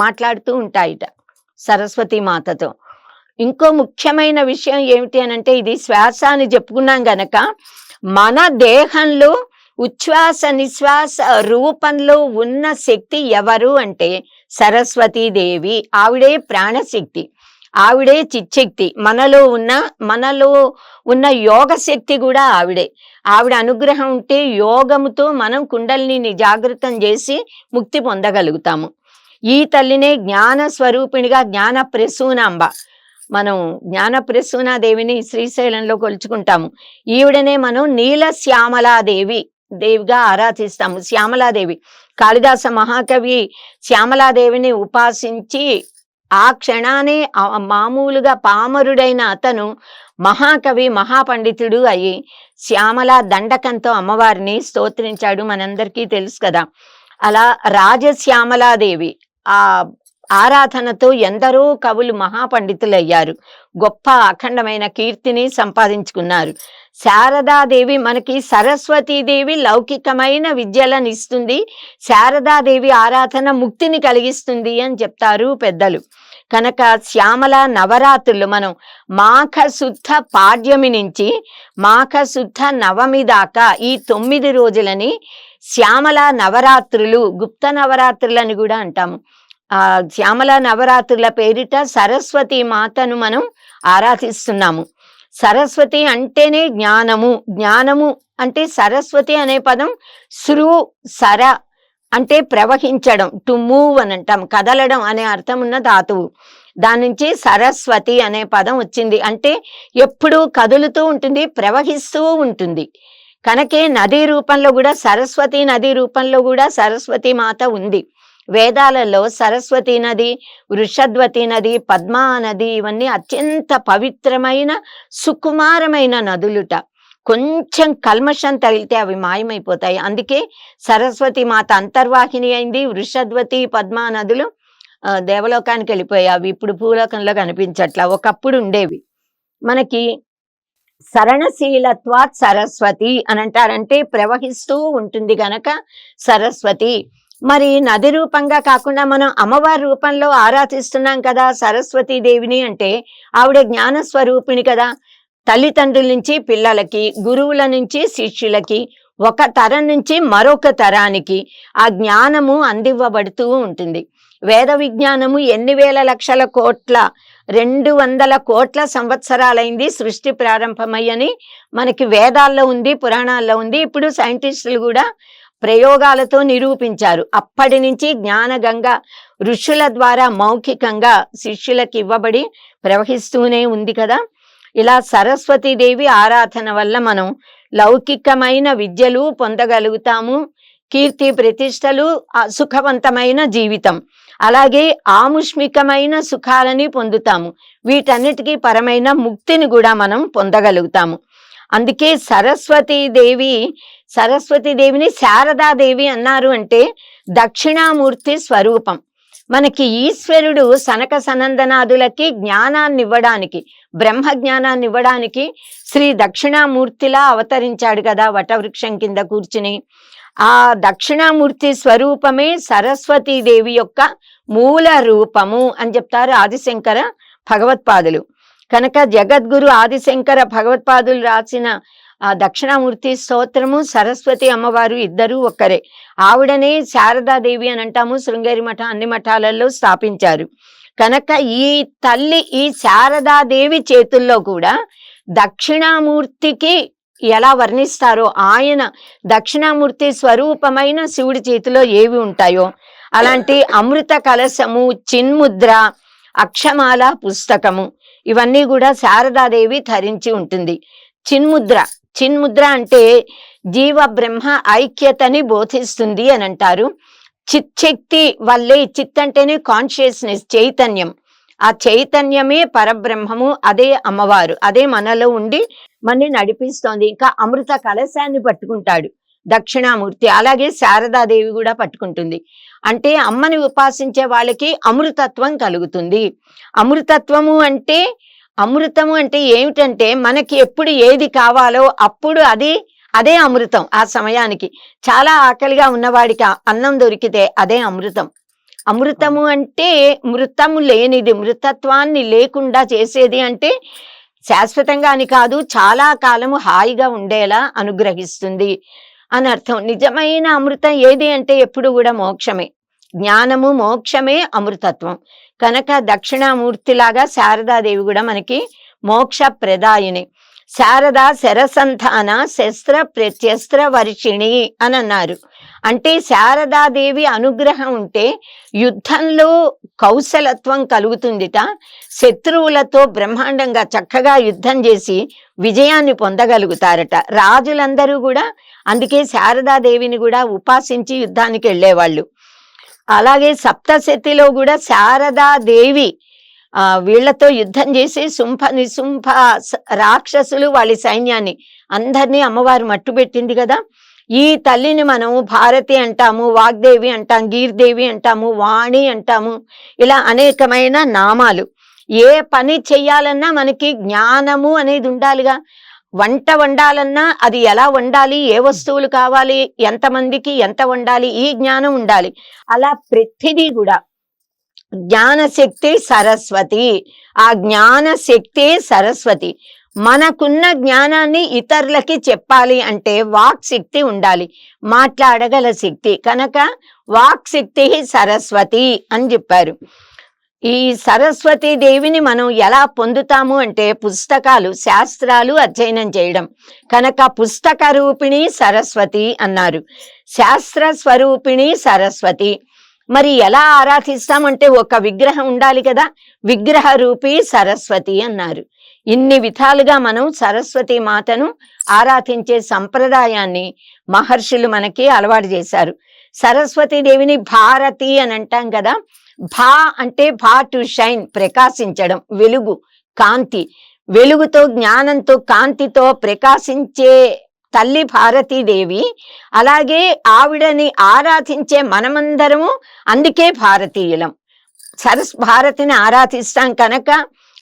మాట్లాడుతూ ఉంటాయిట సరస్వతి మాతతో. ఇంకో ముఖ్యమైన విషయం ఏమిటి అనంటే, ఇది శ్వాస అని చెప్పుకున్నాం గనక, మన దేహంలో ఉచ్ఛ్వాస నిశ్వాస రూపంలో ఉన్న శక్తి ఎవరు అంటే సరస్వతీదేవి. ఆవిడే ప్రాణశక్తి, ఆవిడే చిచ్చక్తి. మనలో ఉన్న యోగ శక్తి కూడా ఆవిడే. ఆవిడ అనుగ్రహం ఉంటే యోగముతో మనం కుండలిని జాగృతం చేసి ముక్తి పొందగలుగుతాము. ఈ తల్లినే జ్ఞాన స్వరూపిణిగా జ్ఞాన ప్రసూనాంబ, మనం జ్ఞాన ప్రసూనాదేవిని శ్రీశైలంలో కొలుచుకుంటాము. ఈవిడనే మనం నీల శ్యామలాదేవి దేవిగా ఆరాధిస్తాము. శ్యామలాదేవి, కాళిదాస మహాకవి శ్యామలాదేవిని ఉపాసించి ఆ క్షణానే మామూలుగా పామరుడైన అతను మహాకవి మహాపండితుడు అయి శ్యామల దండకంతో అమ్మవారిని స్తోత్రించాడు, మనందరికీ తెలుసు కదా. అలా రాజశ్యామలాదేవి ఆ ఆరాధనతో ఎందరో కవులు మహాపండితులయ్యారు, గొప్ప అఖండమైన కీర్తిని సంపాదించుకున్నారు. శారదాదేవి మనకి, సరస్వతీదేవి లౌకికమైన విద్యలను ఇస్తుంది, శారదాదేవి ఆరాధన ముక్తిని కలిగిస్తుంది అని చెప్తారు పెద్దలు. కనుక శ్యామల నవరాత్రులు మనం మాఘ శుద్ధ పాడ్యమి నుంచి మాఘ శుద్ధ నవమి దాకా ఈ 9 రోజులని శ్యామల నవరాత్రులు, గుప్త నవరాత్రులని కూడా అంటాము. ఆ శ్యామల నవరాత్రుల పేరిట సరస్వతి మాతను మనం ఆరాధిస్తున్నాము. సరస్వతి అంటేనే జ్ఞానము, జ్ఞానము అంటే సరస్వతి అనే పదం సృ సర అంటే ప్రవహించడం, టు మూవ్ అని అంటాం, కదలడం అనే అర్థం ఉన్న ధాతువు. దాని నుంచి సరస్వతి అనే పదం వచ్చింది. అంటే ఎప్పుడూ కదులుతూ ఉంటుంది, ప్రవహిస్తూ ఉంటుంది. కనుకే నదీ రూపంలో కూడా, సరస్వతి నదీ రూపంలో కూడా సరస్వతి మాత ఉంది. వేదాలలో సరస్వతి నది, వృషద్వతి నది, పద్మా నది, ఇవన్నీ అత్యంత పవిత్రమైన సుకుమారమైన నదులుట. కొంచెం కల్మషం తగిలితే అవి మాయమైపోతాయి. అందుకే సరస్వతి మాత అంతర్వాహిని అయింది. వృషద్వతి, పద్మా నదులు దేవలోకానికి వెళ్ళిపోయాయి, అవి ఇప్పుడు భూలోకంలో కనిపించట్లా, ఒకప్పుడు ఉండేవి. మనకి సరణశీలత్వాత్ సరస్వతి అని అంటారంటే ప్రవహిస్తూ ఉంటుంది గనక సరస్వతి. మరి నది రూపంగా కాకుండా మనం అమ్మవారి రూపంలో ఆరాధిస్తున్నాం కదా సరస్వతీ దేవిని అంటే, ఆవిడ జ్ఞాన స్వరూపిణి కదా. తల్లిదండ్రుల నుంచి పిల్లలకి, గురువుల నుంచి శిష్యులకి, ఒక తరం నుంచి మరొక తరానికి ఆ జ్ఞానము అందివ్వబడుతూ ఉంటుంది. వేద విజ్ఞానము ఎన్ని వేల లక్షల కోట్ల 200 కోట్ల సంవత్సరాలైంది సృష్టి ప్రారంభమయ్యని మనకి వేదాల్లో ఉంది, పురాణాల్లో ఉంది. ఇప్పుడు సైంటిస్టులు కూడా ప్రయోగాలతో నిరూపించారు. అప్పటి నుంచి జ్ఞానగంగ ఋషుల ద్వారా మౌఖికంగా శిష్యులకు ఇవ్వబడి ప్రవహిస్తూనే ఉంది కదా. ఇలా సరస్వతీదేవి ఆరాధన వల్ల మనం లౌకికమైన విద్యలు పొందగలుగుతాము, కీర్తి ప్రతిష్టలు, సుఖవంతమైన జీవితం, అలాగే ఆముష్మికమైన సుఖాలని పొందుతాము. వీటన్నిటికీ పరమైన ముక్తిని కూడా మనం పొందగలుగుతాము. అందుకే సరస్వతీదేవిని శారదాదేవి అన్నారు. అంటే దక్షిణామూర్తి స్వరూపం. మనకి ఈశ్వరుడు సనక సనందనాదులకి జ్ఞానాన్ని ఇవ్వడానికి, బ్రహ్మ జ్ఞానాన్ని ఇవ్వడానికి శ్రీ దక్షిణామూర్తిలా అవతరించాడు కదా వటవృక్షం కింద కూర్చుని. ఆ దక్షిణామూర్తి స్వరూపమే సరస్వతీదేవి యొక్క మూల రూపము అని చెప్తారు ఆదిశంకర భగవత్పాదులు. కనుక జగద్గురు ఆదిశంకర భగవత్పాదులు రాసిన ఆ దక్షిణామూర్తి స్తోత్రము, సరస్వతి అమ్మవారు ఇద్దరు ఒక్కరే. ఆవిడనే శారదాదేవి అని అంటాము. శృంగేరి మఠం అన్ని మఠాలలో స్థాపించారు. కనుక ఈ తల్లి, ఈ శారదాదేవి చేతుల్లో కూడా దక్షిణామూర్తికి ఎలా వర్ణిస్తారో, ఆయన దక్షిణామూర్తి స్వరూపమైన శివుడి చేతిలో ఏవి ఉంటాయో అలాంటి అమృత కలశము, చిన్ముద్ర, అక్షమాల పుస్తకము ఇవన్నీ కూడా శారదాదేవి ధరించి ఉంటుంది. చిన్ముద్ర అంటే జీవ బ్రహ్మ ఐక్యతని బోధిస్తుంది అని అంటారు. చిత్శక్తి వల్లే, చిత్ అంటేనే కాన్షియస్నెస్, చైతన్యం, ఆ చైతన్యమే పరబ్రహ్మము, అదే అమ్మవారు, అదే మనలో ఉండి మనని నడిపిస్తోంది. ఇంకా అమృత కలశాన్ని పట్టుకుంటాడు దక్షిణామూర్తి, అలాగే శారదాదేవి కూడా పట్టుకుంటుంది. అంటే అమ్మని ఉపాసించే వాళ్ళకి అమృతత్వం కలుగుతుంది. అమృతత్వము అంటే, అమృతము అంటే ఏమిటంటే మనకి ఎప్పుడు ఏది కావాలో అప్పుడు అదే అమృతం. ఆ సమయానికి చాలా ఆకలిగా ఉన్నవాడికి అన్నం దొరికితే అదే అమృతం. అమృతము అంటే మృతము లేనిది, మృతత్వాన్ని లేకుండా చేసేది, అంటే శాశ్వతంగా అని కాదు, చాలా కాలము హాయిగా ఉండేలా అనుగ్రహిస్తుంది అని అర్థం. నిజమైన అమృతం ఏది అంటే ఎప్పుడు కూడా మోక్షమే. జ్ఞానము మోక్షమే అమృతత్వం. కనుక దక్షిణామూర్తిలాగా శారదాదేవి కూడా మనకి మోక్ష ప్రదాయిని. శారద శరసంధాన శస్త్ర ప్రత్యస్త్ర వర్షిణి అని అన్నారు. అంటే శారదాదేవి అనుగ్రహం ఉంటే యుద్ధంలో కౌశలత్వం కలుగుతుందిట. శత్రువులతో బ్రహ్మాండంగా చక్కగా యుద్ధం చేసి విజయాన్ని పొందగలుగుతారట. రాజులందరూ కూడా అందుకే శారదాదేవిని కూడా ఉపాసించి యుద్ధానికి వెళ్ళేవాళ్ళు. అలాగే సప్తశతిలో కూడా శారదాదేవి వీళ్లతో యుద్ధం చేసి శుంభ నిశుంభ రాక్షసులు వాళ్ళ సైన్యాన్ని అందరినీ అమ్మవారు మట్టుబెట్టింది కదా. ఈ తల్లిని మనం భారతి అంటాము, వాగ్దేవి అంటాం, గీర్దేవి అంటాము, వాణి అంటాము, ఇలా అనేకమైన నామాలు. ఏ పని చెయ్యాలన్నా మనకి జ్ఞానము అనేది ఉండాలిగా. వంట వండాలన్నా అది ఎలా వండాలి, ఏ వస్తువులు కావాలి, ఎంతమందికి ఎంత వండాలి, ఈ జ్ఞానం ఉండాలి. అలా ప్రతిదీ కూడా జ్ఞానశక్తి సరస్వతి. ఆ జ్ఞానశక్తి సరస్వతి. మనకున్న జ్ఞానాన్ని ఇతరులకి చెప్పాలి అంటే వాక్ శక్తి ఉండాలి, మాట్లాడగల శక్తి. కనుక వాక్ శక్తి సరస్వతి అని చెప్పారు. ఈ సరస్వతి దేవిని మనం ఎలా పొందుతాము అంటే పుస్తకాలు, శాస్త్రాలు అధ్యయనం చేయడం. కనుక పుస్తక రూపిణి సరస్వతి అన్నారు, శాస్త్ర స్వరూపిణి సరస్వతి. మరి ఎలా ఆరాధిస్తామంటే ఒక విగ్రహం ఉండాలి కదా, విగ్రహ రూపి సరస్వతి అన్నారు. ఇన్ని విధాలుగా మనం సరస్వతి మాతను ఆరాధించే సంప్రదాయాన్ని మహర్షులు మనకి అలవాటు చేశారు. సరస్వతి దేవిని భారతి అని అంటాం కదా. భా అంటే భా టు షైన్, ప్రకాశించడం, వెలుగు, కాంతి. వెలుగుతో, జ్ఞానంతో, కాంతితో ప్రకాశించే తల్లి భారతీదేవి. అలాగే ఆవిడని ఆరాధించే మనమందరము అందుకే భారతీయులం. భారతిని ఆరాధిస్తాం కనుక,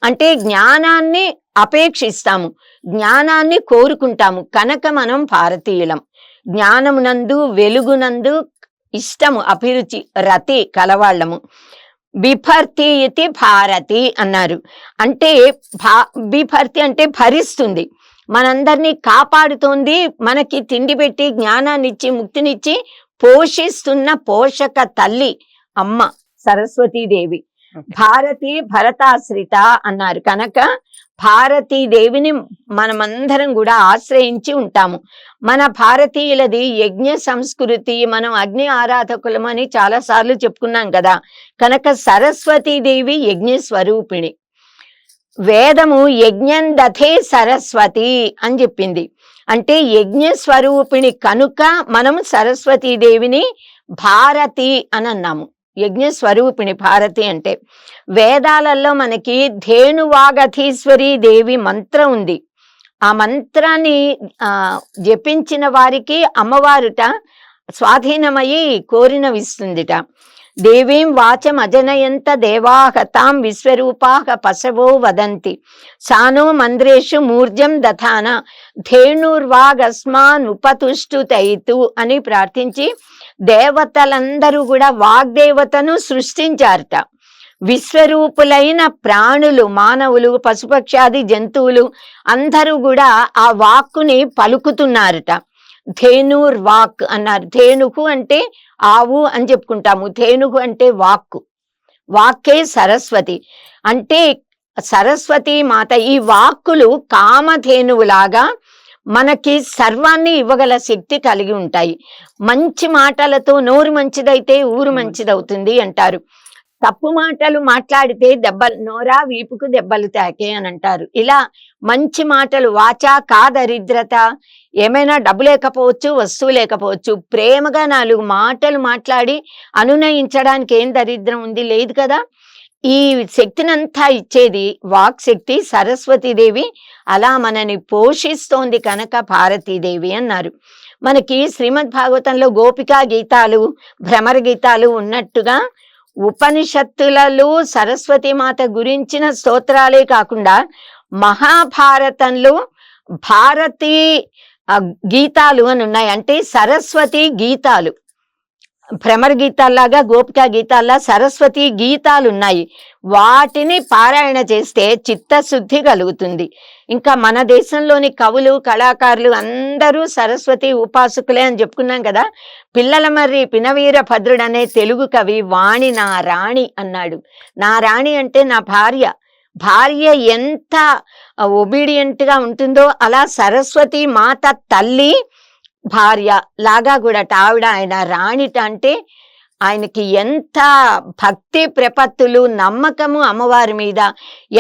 అంటే జ్ఞానాన్ని అపేక్షిస్తాము, జ్ఞానాన్ని కోరుకుంటాము కనుక మనం భారతీయులం. జ్ఞానమునందు, వెలుగునందు ఇష్టము, అభిరుచి, రతి కలవాళ్ళము. బిభర్తి ఇది భారతి అన్నారు. అంటే బిభర్తి అంటే భరిస్తుంది, మనందరినీ కాపాడుతోంది, మనకి తిండి పెట్టి జ్ఞానాన్నిచ్చి ముక్తినిచ్చి పోషిస్తున్న పోషక తల్లి అమ్మ సరస్వతీదేవి. భారతి భరతాశ్రిత అన్నారు. కనుక భారతీదేవిని మనమందరం కూడా ఆశ్రయించి ఉంటాము. మన భారతీయులది యజ్ఞ సంస్కృతి, మనం అగ్ని ఆరాధకులమని చాలాసార్లు చెప్పుకున్నాం కదా. కనుక సరస్వతీదేవి యజ్ఞ స్వరూపిణి. వేదము యజ్ఞం దధే సరస్వతి అని చెప్పింది. అంటే యజ్ఞ స్వరూపిణి కనుక మనం సరస్వతీదేవిని భారతి అని అన్నాము. యజ్ఞ స్వరూపిణి భారతి అంటే. వేదాలలో మనకి ధేనువాగధీశ్వరి దేవి మంత్రం ఉంది. ఆ మంత్రాన్ని జపించిన వారికి అమ్మవారుట స్వాధీనమయ్యి కోరినవిస్తుందిట. దేవీం వాచం అజనయంత దేవాహ తాం విశ్వరూపాహ పశవో వదంతి సానో మంద్రేషు మూర్జం దథాన ధేనుర్వాగస్మాన్ ఉపతుష్టుతైతు అని ప్రార్థించి దేవతలందరూ కూడా వాగ్దేవతను సృష్టించారట. విశ్వరూపులైన ప్రాణులు, మానవులు, పశుపక్షాది జంతువులు అందరూ కూడా ఆ వాక్కుని పలుకుతున్నారట. ధేనుర్ వాక్ అన్నారు. ధేనుకు అంటే ఆవు అని చెప్పుకుంటాము, ధేనుకు అంటే వాక్కు. వాక్కే సరస్వతి. అంటే సరస్వతి మాత ఈ వాక్కులు కామధేనువులాగా మనకి సర్వాన్ని ఇవ్వగల శక్తి కలిగి ఉంటాయి. మంచి మాటలతో నోరు మంచిదైతే ఊరు మంచిదవుతుంది అంటారు. తప్పు మాటలు మాట్లాడితే నోరా వీపుకు దెబ్బలు తాకే అని అంటారు. ఇలా మంచి మాటలు, వాచా కా దరిద్రత, ఏమైనా డబ్బు లేకపోవచ్చు, వస్తువు లేకపోవచ్చు, ప్రేమగా 4 మాటలు మాట్లాడి అనునయించడానికి ఏం దరిద్రం ఉంది? లేదు కదా. ఈ శక్తినంతా ఇచ్చేది వాక్ శక్తి సరస్వతీదేవి. అలా మనని పోషిస్తోంది కనుక భారతీదేవి అన్నారు. మనకి శ్రీమద్ భాగవతంలో గోపికా గీతాలు, భ్రమర గీతాలు ఉన్నట్టుగా ఉపనిషత్తులలో సరస్వతి మాత గురించిన స్తోత్రాలే కాకుండా మహాభారతంలో భారతీ గీతాలు అని ఉన్నాయి. అంటే సరస్వతి గీతాలు, భ్రమర గీతాల్లాగా గోపికా గీతాల్లా సరస్వతి గీతాలు ఉన్నాయి. వాటిని పారాయణ చేస్తే చిత్తశుద్ధి కలుగుతుంది. ఇంకా మన దేశంలోని కవులు, కళాకారులు అందరూ సరస్వతి ఉపాసకులే అని చెప్పుకున్నాం కదా. పిల్లలమర్రి పినవీర భద్రుడు అనే తెలుగు కవి వాణి నా రాణి అన్నాడు. నా రాణి అంటే నా భార్య. భార్య ఎంత ఒబీడియంట్ గా ఉంటుందో అలా సరస్వతి మాత తల్లి భార్య లాగా కూడా ఆవిడ. ఆయన రాణిట అంటే ఆయనకి ఎంత భక్తి ప్రపత్తులు, నమ్మకము అమ్మవారి మీద,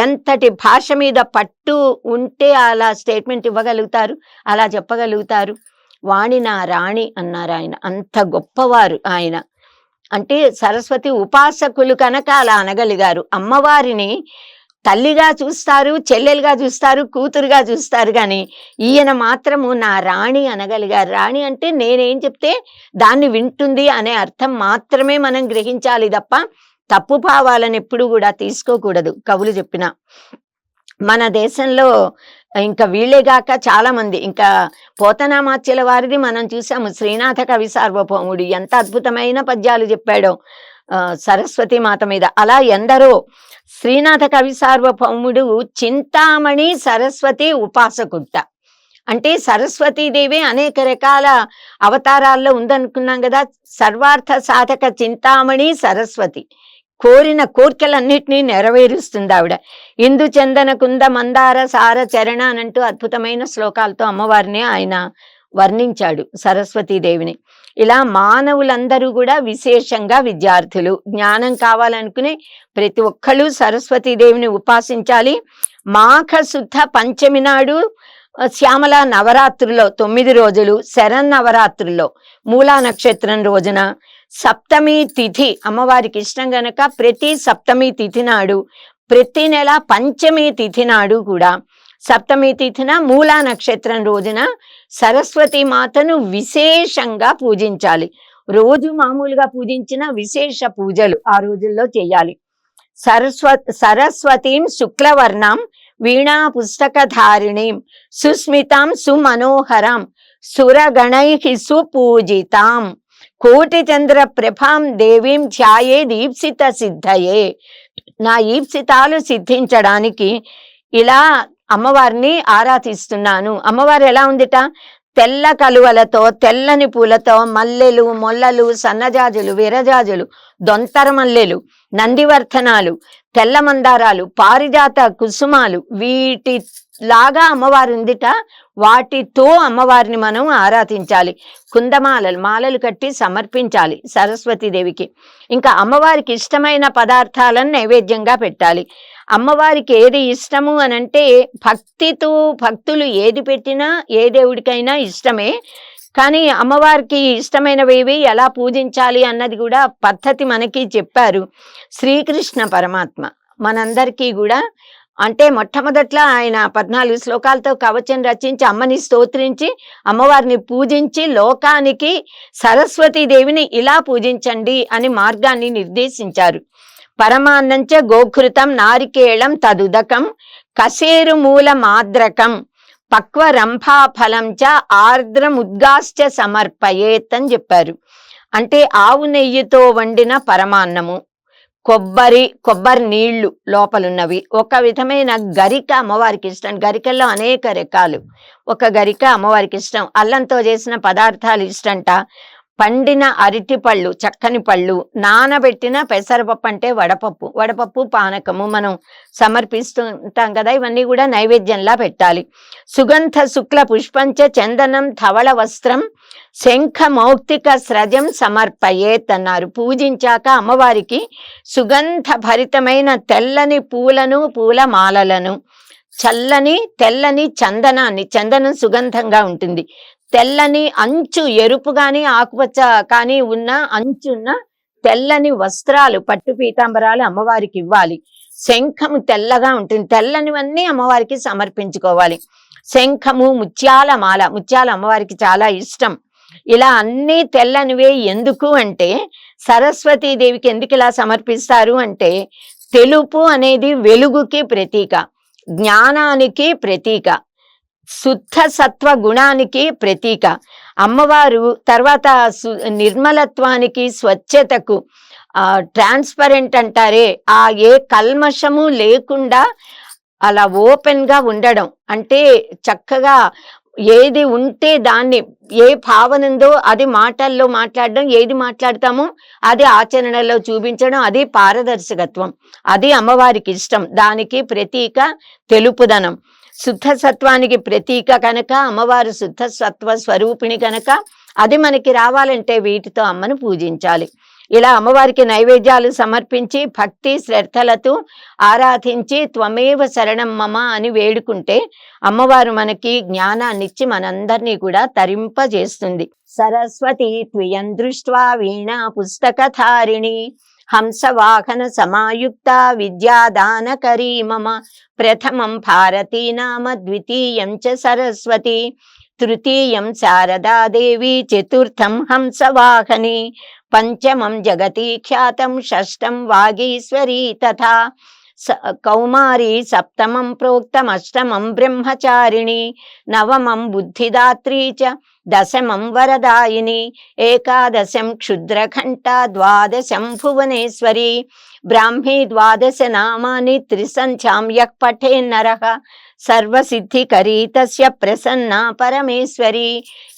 ఎంతటి భాష మీద పట్టు ఉంటే అలా స్టేట్మెంట్ ఇవ్వగలుగుతారు, అలా చెప్పగలుగుతారు. వాణి నా రాణి అన్నారు ఆయన. అంత గొప్పవారు ఆయన. అంటే సరస్వతి ఉపాసకులు కనుక అలా అనగలిగారు. అమ్మవారిని తల్లిగా చూస్తారు, చెల్లెలుగా చూస్తారు, కూతురుగా చూస్తారు, కానీ ఈయన మాత్రము నా రాణి అనగలిగారు. రాణి అంటే నేనేం చెప్తే దాన్ని వింటుంది అనే అర్థం మాత్రమే మనం గ్రహించాలి తప్ప తప్పు భావాలను ఎప్పుడు కూడా తీసుకోకూడదు. కవులు చెప్పిన మన దేశంలో ఇంకా వీళ్ళేగాక చాలా మంది, ఇంకా పోతనామాచ్యుల వారిది మనం చూసాము. శ్రీనాథ కవి సార్వభౌముడు ఎంత అద్భుతమైన పద్యాలు చెప్పాడో సరస్వతి మాత మీద. అలా ఎందరో. శ్రీనాథ కవి సార్వభౌముడు చింతామణి సరస్వతి ఉపాసకుట్ట. అంటే సరస్వతీదేవి అనేక రకాల అవతారాల్లో ఉందనుకున్నాం కదా. సర్వార్థ సాధక చింతామణి సరస్వతి. కోరిన కోర్కెలన్నిటినీ నెరవేరుస్తుంది ఆవిడ. ఇందు చందన కుంద మందార సార చరణ అనంటూ అద్భుతమైన శ్లోకాలతో అమ్మవారిని ఆయన వర్ణించాడు, సరస్వతీదేవిని. ఇలా మానవులందరూ కూడా విశేషంగా విద్యార్థులు, జ్ఞానం కావాలనుకునే ప్రతి ఒక్కళ్ళు సరస్వతీదేవిని ఉపాసించాలి. మాఘ శుద్ధ పంచమి నాడు శ్యామల నవరాత్రుల్లో 9 రోజులు, శరన్నవరాత్రుల్లో మూలా నక్షత్రం రోజున, సప్తమి తిథి అమ్మవారికి ఇష్టం గనక ప్రతి సప్తమి తిథి నాడు, ప్రతి నెల పంచమి తిథి నాడు కూడా, సప్తమి తిథిన మూలా నక్షత్రం రోజున సరస్వతి మాతను విశేషంగా పూజించాలి. రోజు మామూలుగా పూజించిన విశేష పూజలు ఆ రోజుల్లో చేయాలి. సరస్వతీం శుక్లవర్ణం వీణా పుస్తకధారిణీం సుస్మితాం సుమనోహరాం సురగణైః సుపూజితాం కోటి చంద్ర ప్రభాం దేవీం ధ్యాయే దీప్సిత సిద్ధయే. నా ఈప్సితాలు సిద్ధించడానికి ఇలా అమ్మవారిని ఆరాధిస్తున్నాను. అమ్మవారు ఎలా ఉందిట? తెల్ల కలువలతో, తెల్లని పూలతో, మల్లెలు, మొల్లలు, సన్నజాజులు, విరజాజులు, దొంతర మల్లెలు, నందివర్ధనాలు, తెల్ల మందారాలు, పారిజాత కుసుమాలు, వీటిలాగా అమ్మవారు ఉందిట. వాటితో అమ్మవారిని మనం ఆరాధించాలి. మాలలు కట్టి సమర్పించాలి సరస్వతీదేవికి. ఇంకా అమ్మవారికి ఇష్టమైన పదార్థాలను నైవేద్యంగా పెట్టాలి. అమ్మవారికి ఏది ఇష్టము అనంటే భక్తితో, భక్తులు ఏది పెట్టినా ఏ దేవుడికైనా ఇష్టమే. కానీ అమ్మవారికి ఇష్టమైనవేవి ఎలా పూజించాలి అన్నది కూడా పద్ధతి మనకి చెప్పారు శ్రీకృష్ణ పరమాత్మ. మనందరికీ కూడా అంటే మొట్టమొదట్లో ఆయన 14 శ్లోకాలతో కవచం రచించి అమ్మని స్తోత్రించి అమ్మవారిని పూజించి లోకానికి సరస్వతీదేవిని ఇలా పూజించండి అని మార్గాన్ని నిర్దేశించారు. పరమాన్నంచ గోఘృతం నారికేళం తదుదకం కసేరు మూల మాద్రకం పక్వ రంభాఫలం చ ఆర్ద్రముద్గాశ్చ సమర్పయేత్ అని చెప్పారు. అంటే ఆవు నెయ్యితో వండిన పరమాన్నము, కొబ్బరి నీళ్లు లోపలున్నవి, ఒక విధమైన గరిక అమ్మవారికి ఇష్టం. గరికల్లో అనేక రకాలు, ఒక గరిక అమ్మవారికి ఇష్టం. అల్లంతో చేసిన పదార్థాలు ఇష్టంట. పండిన అరటి పళ్ళు, చక్కని పళ్ళు, నానబెట్టిన పెసరపప్పు అంటే వడపప్పు పానకము మనం సమర్పిస్తుంటాం కదా, ఇవన్నీ కూడా నైవేద్యంలా పెట్టాలి. సుగంధ శుక్ల పుష్పంచ చందనం ధవళ వస్త్రం శంఖ మౌక్తిక స్రజం సమర్పయేత్ అన్నారు. పూజించాక అమ్మవారికి సుగంధ భరితమైన తెల్లని పూలను, పూల మాలలను, తెల్లని చందనం సుగంధంగా ఉంటుంది. తెల్లని అంచు ఎరుపు గాని ఆకుపచ్చ కానీ ఉన్న అంచున్న తెల్లని వస్త్రాలు, పట్టు పీతాంబరాలు అమ్మవారికి ఇవ్వాలి. శంఖము తెల్లగా ఉంటుంది, తెల్లనివన్నీ అమ్మవారికి సమర్పించుకోవాలి. శంఖము, ముత్యాల మాల, ముత్యాలు అమ్మవారికి చాలా ఇష్టం. ఇలా అన్ని తెల్లనివే. ఎందుకు అంటే సరస్వతీదేవికి ఎందుకు ఇలా సమర్పిస్తారు అంటే, తెలుపు అనేది వెలుగుకి ప్రతీక, జ్ఞానానికి ప్రతీక, శుద్ధ సత్వ గుణానికి ప్రతీక. అమ్మవారు తర్వాత నిర్మలత్వానికి, స్వచ్ఛతకు, ట్రాన్స్పరెంట్ అంటారే, ఆ ఏ కల్మషము లేకుండా అలా ఓపెన్ గా ఉండడం అంటే, చక్కగా ఏది ఉంటే దాన్ని, ఏ భావన ఉందో అది మాటల్లో మాట్లాడడం, ఏది మాట్లాడతామో అది ఆచరణలో చూపించడం, అది పారదర్శకత్వం. అది అమ్మవారికి ఇష్టం. దానికి ప్రతీక తెలుపుదనం. శుద్ధ సత్వానికి ప్రతీక కనుక అమ్మవారు శుద్ధ సత్వ స్వరూపిణి కనుక అది మనకి రావాలంటే వీటితో అమ్మను పూజించాలి. ఇలా అమ్మవారికి నైవేద్యాలు సమర్పించి భక్తి శ్రద్ధలతో ఆరాధించి త్వమేవ శరణం మమ అని వేడుకుంటే అమ్మవారు మనకి జ్ఞానాన్నిచ్చి మనందరినీ కూడా తరింపజేస్తుంది. సరస్వతి త్వయం దృష్ట్వా వీణా పుస్తకధారిణి హంసవాహన సమాయుక్త విద్యాదానకరీ మమ ప్రథమం భారతీ నామ ద్వితీయం చ సరస్వతి తృతీయం శారదాదేవి చతుర్థం హంసవాహని పంచమం జగతి ఖ్యాతం షష్టం వాగీశ్వరీ తథా కౌమారీ సప్తమం ప్రోక్తం అష్టమం బ్రహ్మచారిణి నవమం బుద్ధిదాత్రీ చ దశమం వరదాయిని ఏకాదశం క్షుద్రఘంట ద్వాదశం భువనేశ్వరి బ్రాహ్మీ ద్వాదశ నామాని త్రిసంఖ్యాం యః పఠేన్నరః సర్వసిద్ధికరీ తస్య ప్రసన్నా పరమేశ్వరి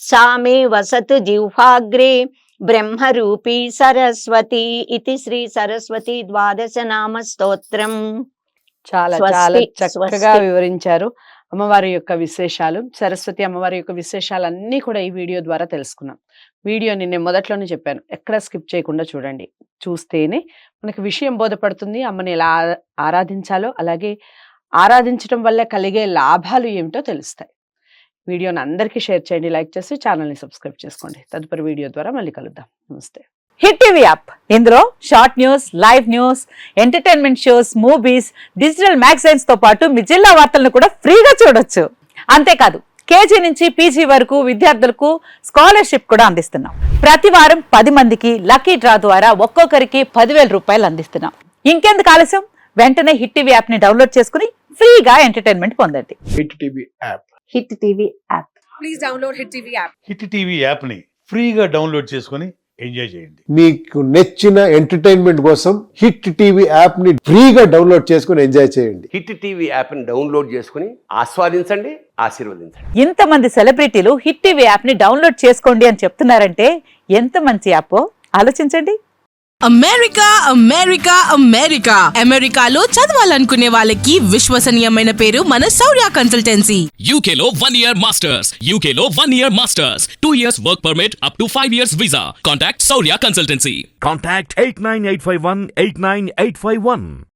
సా మే వసతు జిహ్వాగ్రే బ్రహ్మరూపీ సరస్వతి. ఇది శ్రీ సరస్వతి ద్వాదశ నామ స్తోత్రం. చాలా చక్కగా వివరించారు అమ్మవారి యొక్క విశేషాలు. సరస్వతి అమ్మవారి యొక్క విశేషాలన్నీ కూడా ఈ వీడియో ద్వారా తెలుసుకున్నాం. వీడియోని నేను మొదట్లోనే చెప్పాను, ఎక్కడ స్కిప్ చేయకుండా చూడండి. చూస్తేనే మనకి విషయం బోధపడుతుంది. అమ్మని ఎలా ఆరాధించాలో, అలాగే ఆరాధించడం వల్ల కలిగే లాభాలు ఏమిటో తెలుస్తాయి. వీడియోని అందరికీ షేర్ చేయండి, లైక్ చేసి ఛానల్ని సబ్స్క్రైబ్ చేసుకోండి. తదుపరి వీడియో ద్వారా మళ్ళీ కలుద్దాం. నమస్తే. హిట్ టీవీ యాప్, ఇందులో short news, live news, entertainment shows, movies, digital magazines తో పాటు మీ జిల్లా వార్తలను కూడా ఫ్రీగా చూడొచ్చు. అంతేకాదు కేజీ నుంచి పీజీ వరకు విద్యార్థులకు స్కాలర్షిప్ కూడా అందిస్తున్నాం. ప్రతి వారం 10 మందికి లక్కీ డ్రా ద్వారా ఒక్కొక్కరికి 10,000 రూపాయలు అందిస్తున్నాం. ఇంకెందుకు ఆలస్యం, వెంటనే హిట్ టీవీ యాప్ ని డౌన్లోడ్ చేసుకుని ఫ్రీగా ఎంటర్టైన్మెంట్ పొందండి. Hit TV app. Hit TV app. Please download hit TV app. Hit TV యాప్ని ఫ్రీగా డౌన్లోడ్ చేసుకొని ఎంజాయ్ చేయండి. మీకు నచ్చిన ఎంటర్టైన్మెంట్ కోసం హిట్ టీవీ యాప్ ని ఫ్రీగా డౌన్లోడ్ చేసుకొని ఎంజాయ్ చేయండి. హిట్ టీవీ యాప్ని డౌన్లోడ్ చేసుకుని ఆస్వాదించండి, ఆశీర్వదించండి. ఇంతమంది సెలబ్రిటీలు హిట్ టీవీ యాప్ ని డౌన్లోడ్ చేసుకోండి అని చెప్తున్నారంటే ఎంత మంచి యాప్ ఆలోచించండి. అమెరికా అమెరికా అమెరికా అమెరికాలో చదవాలనుకునే వాళ్ళకి విశ్వసనీయమైన పేరు మన శౌర్య కన్సల్టెన్సీ. UK లో 1 year masters. UK లో 1 year masters. 2 years work permit up to 5 years visa. Contact Saurya Consultancy. Contact 89851 89851.